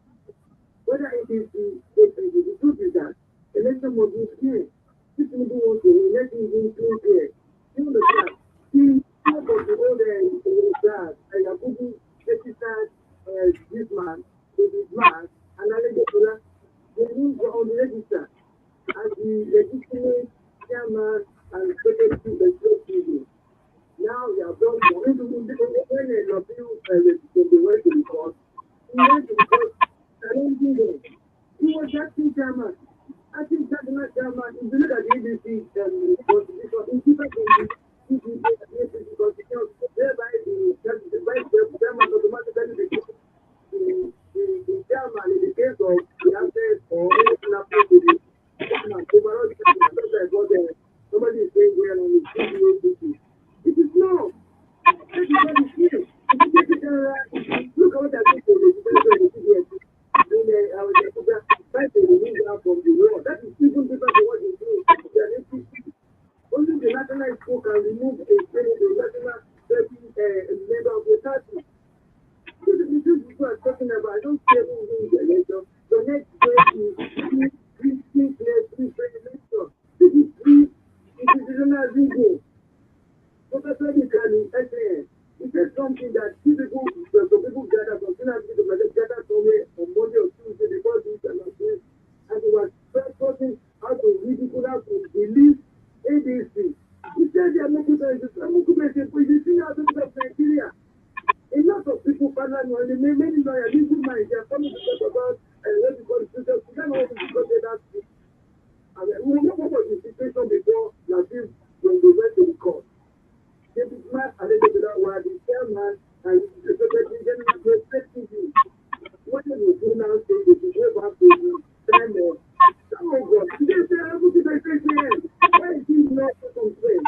whether it is the truth is that election must be clear. If people want to win, let it be clear. You understand? See, how about the old guys, and Yakubu, exercise this man, with his man, and I let you they move on the register as the legitimate chairman and secretary of the TV. Now we have done when a appeal when they went to the court, he went to the court challenging them. He was acting chairman. Acting chairman And if you look at the ABC constitution, it's different from the ABC constitution, whereby the vice chairman automatically becomes the chairman in the case of the assets or anything happening to the chairman. Overall, the chairman, just like what somebody is saying here on the CBACC. It is not. That is what it is. If you take it look at what they're doing to the CBACC. I was trying to remove that from the world. That is even different from what you do. Only the national school can remove a national member of the party. This is the truth people are talking about. I don't care who wins the election. The next day is free election. This is free institutional legal. Professor Mikani, SAN, he said something that some people gather, some people gather somewhere on Monday or Tuesday before this announcement, and he was discussing how to ridicule, how to believe ADC. He said they are making sense. But you see how people of Nigeria, a lot of people, many lawyers, legal minds, they are coming to talk about what we call the future. We don't know what we discuss that. And we will not go for the situation before Latif when they went to the court. This man Adeboye was the chairman and the secretary general respecting you. What do you do now? Say you go back to the time of oh God, they say everything they say here. Why is he not circumspect?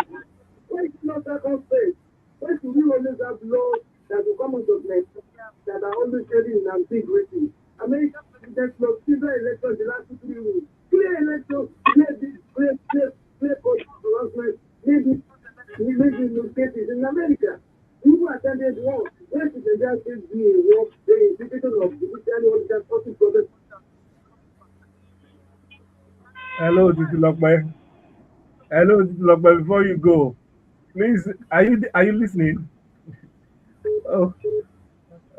Why is he not circumspect? Why do we always have laws that will come out of Nigeria that are always carrying in ambiguity? American president lost civil elections the last 2 weeks. Clear elections, clear court announcement, maybe no cases in America. People attended war. Where should the United States be a war? The institution of judicial order forces protest. Hello, Titulokbe. Hello, Titulokbe. Before you go, please, are you listening? Oh,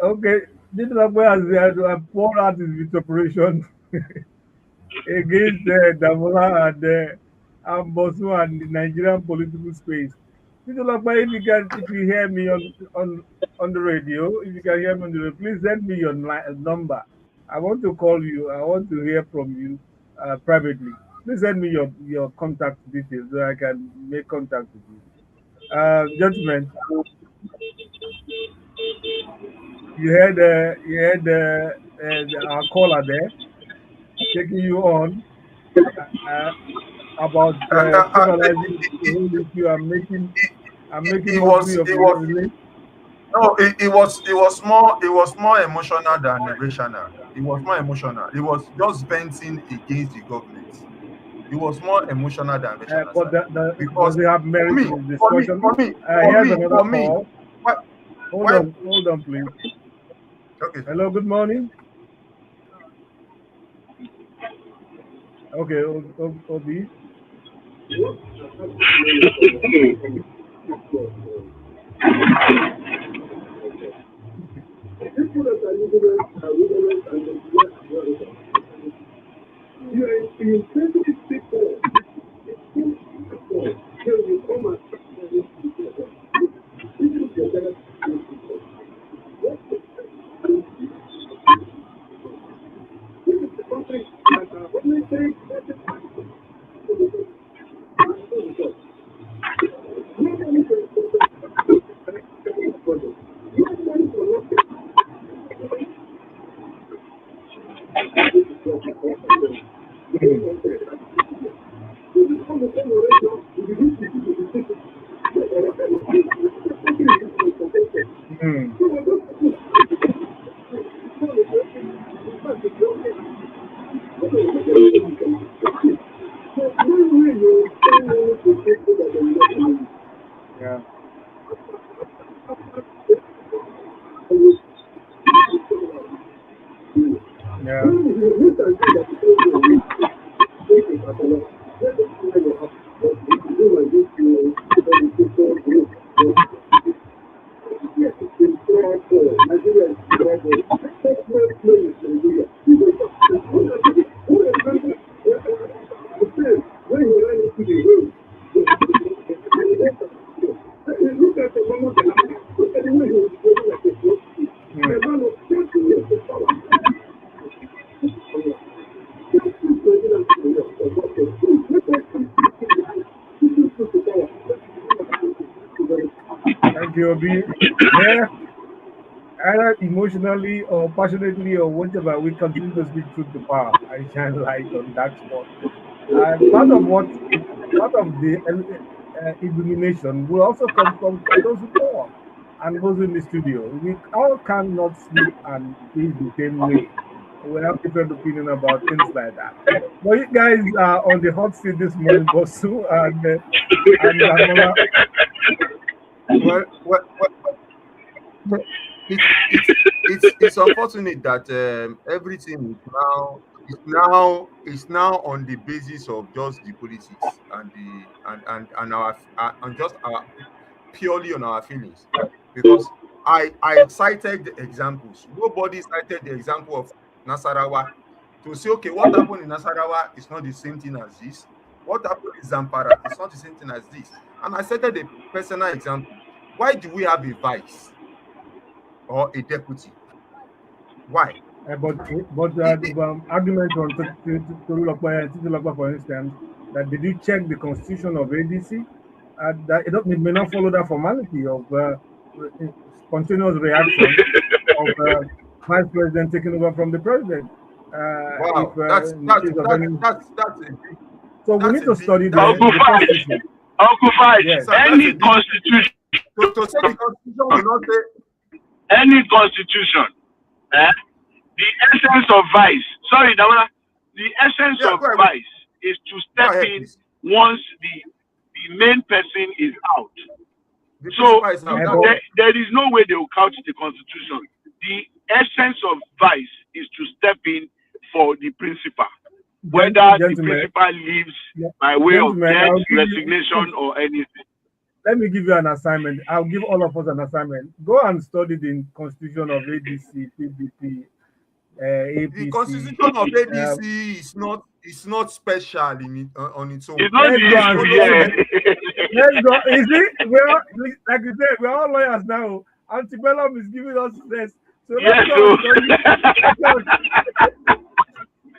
okay. Titulokbe has poured out his vituperation against Damola and Bosun and the Nigerian political space. Titulokbe, if you hear me on the radio, if you can hear me on the radio, please send me your number. I want to call you. I want to hear from you privately. Please send me your contact details so I can make contact with you. Gentlemen, you heard our caller there taking you on about trivializing the whole issue and making mockery of your religion. No, it was more emotional than rational. It was more emotional. It was just venting against the government. It was more emotional than rational, But sir. does Because it have for merit me, in the for me, discussion? for me, Here's another for me, call. why, why, Hold on, please. okay. Hello, good morning. Okay, Obi. People that are ignorant and you are in sensitive people. Till you come and this is your better. This is the country that are only saying Yeah. Yeah. Thank you, Obi. Yeah, either emotionally or passionately or whatever, we continue to speak truth to power and shine light on dark spot. Part of the illumination will also come from those who talk and those in the studio. We all cannot sleep and breathe the same way. We have different opinion about things like that. But you guys are on the hot seat this morning, Bosu and Damola. Well, it's unfortunate that everything is now on the basis of just the politics and the and our and just our purely on our feelings, because I cited the examples. Nobody cited the example of Nasarawa to say, okay, what happened in Nasarawa is not the same thing as this. What happened in Zampara is not the same thing as this. And I cited a personal example. Why do we have a vice or a deputy? Why? The argument on Titulokpa, for instance, that did you check the constitution of ADC? That it may not follow that formality of spontaneous reaction of vice president taking over from the president. Wow, If in the case of any, that's a big so we that's need a to big study that's the constitution. Uncle Fight, Yes. sir, that's a any big constitution, to say the constitution will not say any constitution, the essence of vice, sorry, Damola, the essence yeah, of go ahead, vice is to go step ahead, in please. once the main person is out. The So principal is out. Yeah, That's but there is no way they will couch the constitution. The essence of vice is to step in for the principal, whether the gentlemen, principal leaves yeah, by way of gentlemen, death, I'll give you. resignation, or anything. Let me give you an assignment. I'll give all of us an assignment. Go and study the constitution of ADC, PDP, the APC. constitution of ADC is not special in on its own. It's not Let's the go and issue Follows study. here. Let's go. You see, we are like you said, we're all lawyers now. Antebellum is giving us this. So let's Yes, go so. and study.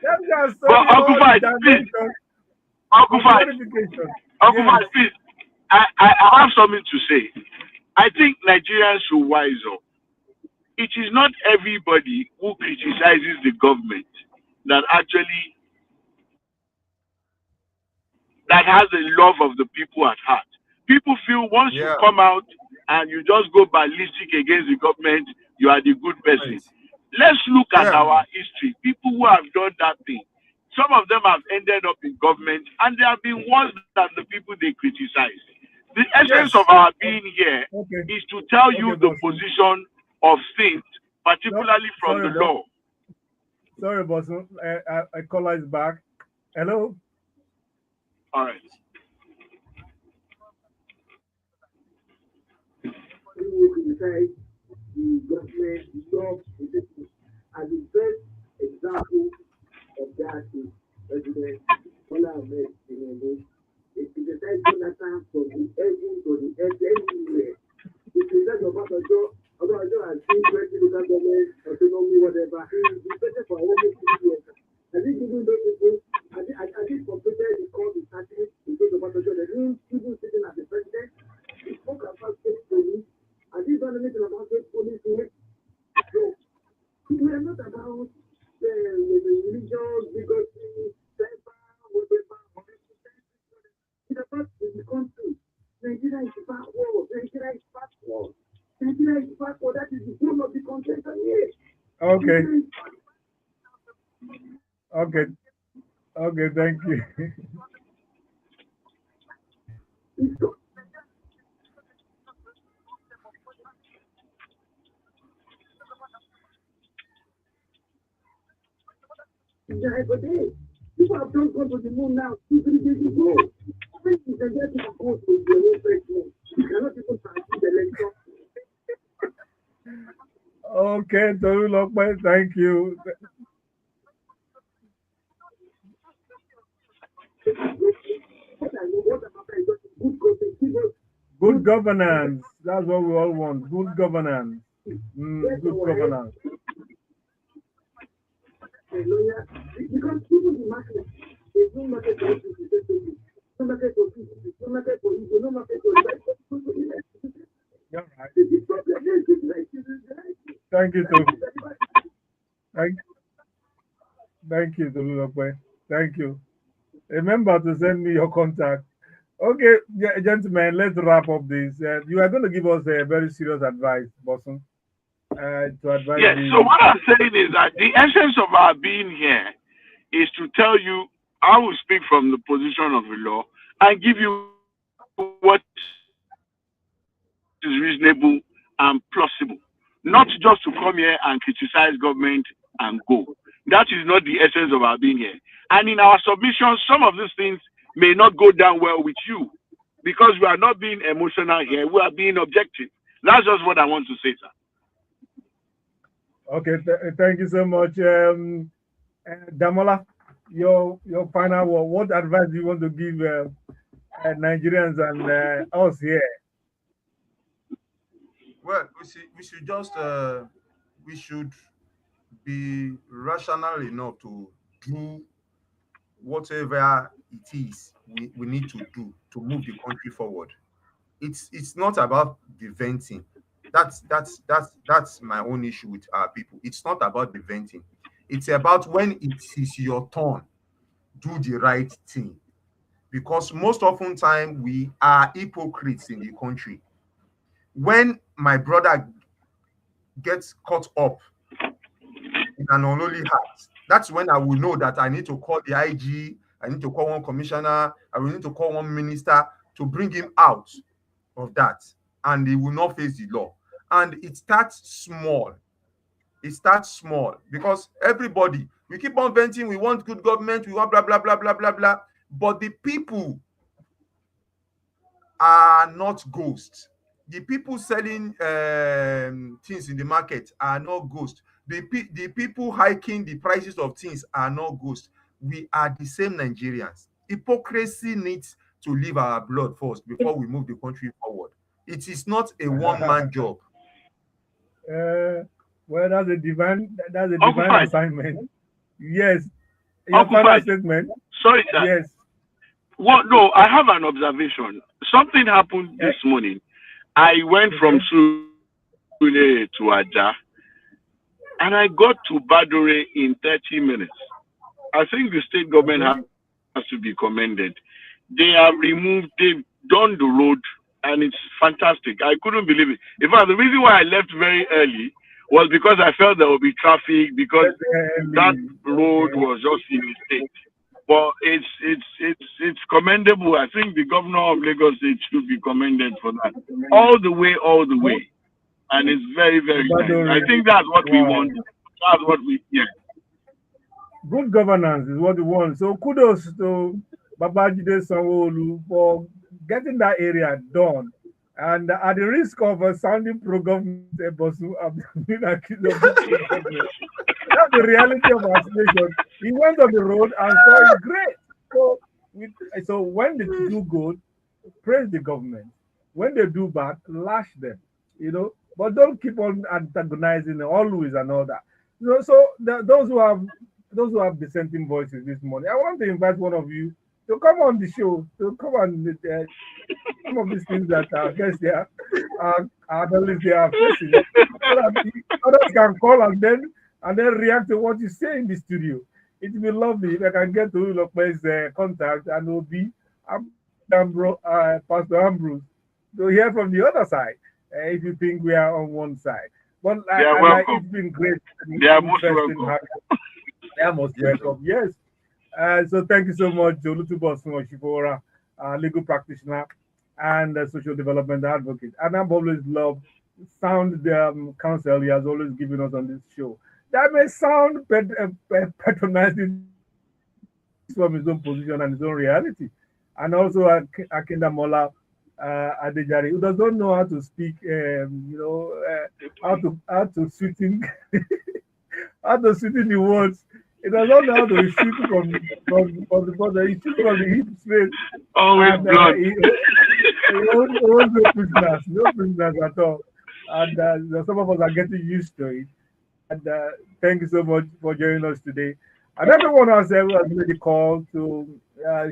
Let's go and But study Uncle all the Fight, please, dimensions Uncle of Fight, modification. Uncle Yes. Fight, please. I have something to say. I think Nigerians should wise up. It is not everybody who criticizes the government that actually that has a love of the people at heart. People feel once you Yeah, come out and you just go ballistic against the government, you are the good person. right. Let's look at Yeah, our history. People who have done that thing, some of them have ended up in government and they have been worse than the people they criticize. The essence of yes. our being here Okay. is to tell you Okay, the boss. position of things, No, particularly from sorry, the boss. law. Sorry, boss. I caller is back. Hello. All right. Who will criticize the government, love the people. And the best example of that is President Bola Ahmed Tinubu. They criticize Jonathan from the heaven to the earth everywhere. They criticize Obasanjo has seen 20 local government, autonomy, whatever. He is debated for almost 6 years. Has he given those people, has he completed the call he started in case of Obasanjo? They didn't even sitting as the president. He spoke about state police. Has he done anything about state police here? No. We are not about the religion, bigotry, tribal, whatever. It's about the country. Nigeria is backward. Nigeria is backward. Nigeria is backward. That is the whole of the contention here. Okay. Nigeria is Okay. Okay. Thank you. backward. Every day. People have just gone to the moon now 2-3 days ago. When you can get to go to the own president, you cannot even participate the election. Okay, Tolulokpa, thank you. What I know, what about is just good government. Good governance. That's what we all want. Good governance. Good governance. Lawyer, because people the market, there's no market for people, no market for people, no market for people, no market for Thank you, Tolu. Thank, thank you, Tolu. Thank you. Remember to send me your contact. Okay, gentlemen, let's wrap up this. You are going to give us a very serious advice, Bosun, to advise Yes. So the. what I'm saying is that the essence of our being here is to tell you, I will speak from the position of the law and give you what is reasonable and plausible. Not just to come here and criticize government and go. That is not the essence of our being here. And in our submissions, some of these things may not go down well with you because we are not being emotional here. We are being objective. That's just what I want to say, sir. Okay, thank you so much, Damola. Your final word. What advice do you want to give Nigerians and us here? Well, we should just we should be rational enough to do whatever it is we need to do to move the country forward. It's not about the venting. That's my own issue with our people. It's not about the venting. It's about when it is your turn, do the right thing. Because most often time we are hypocrites in the country. When my brother gets caught up in an unholy heart, that's when I will know that I need to call the IG, I need to call one commissioner, I will need to call one minister to bring him out of that, and he will not face the law. And it starts small. It starts small because everybody, we keep on venting, we want good government, we want blah blah blah blah blah blah, but the people are not ghosts. The people selling things in the market are not ghosts. The people hiking the prices of things are not ghosts. We are the same Nigerians. Hypocrisy needs to leave our blood first before we move the country forward. It is not a one-man job. Well, that's a divine Occupied. assignment. Yes. Your final Occupied. statement. Sorry, sir. Yes. Well, no, I have an observation. Something happened this morning. I went from Sule to Aja, and I got to Badore in 30 minutes. I think the state government has to be commended. They've done the road, and it's fantastic. I couldn't believe it. In fact, the reason why I left very early was because I felt there would be traffic because that road was just in a state. But it's commendable. I think the governor of Lagos State should be commended for that. All the way. And it's very, very nice. I think that's what we want. That's what we Good governance is what we want. So kudos to Babajide Sanwo-Olu for getting that area done. And at the risk of sounding pro-government, Bosun, I've been accused of government. That's the reality of our situation. He went on the road and saw it great. So when they do good, praise the government. When they do bad, lash them. But don't keep on antagonizing always and all that. Those who have dissenting voices this morning, I want to invite one of you to come on the show, to come on some of these things that I guess they are analysts they are facing. So that others can call and then react to what you say in the studio. It will be lovely if I can get to Ulokpe's contact and will be Pastor Ambrose to hear from the other side. If you think we are on one side, but it's been great. They are most welcome. They are most welcome. Yes. So thank you so much, Bosun Osifowora, legal practitioner and social development advocate. And I've always loved sound counsel he has always given us on this show. That may sound patronizing from his own position and his own reality. And also Akindamola Adejari, who does not know how to speak, how to sweeten how to sweeten the words. It does not know how to shoot from the border. He shoots from the hip straight. Always blood. No prisoners at all. And some of us are getting used to it. And thank you so much for joining us today. And everyone else who has made the call to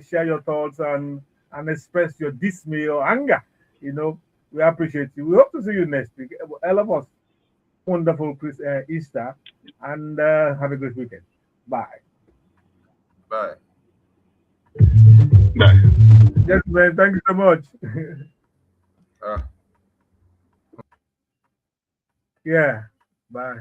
share your thoughts and express your dismay or anger. We appreciate you. We hope to see you next week. All of us. wonderful Easter, and have a great weekend. Bye. Bye. Bye. Gentlemen, thank you so much. Ah. Yeah, bye.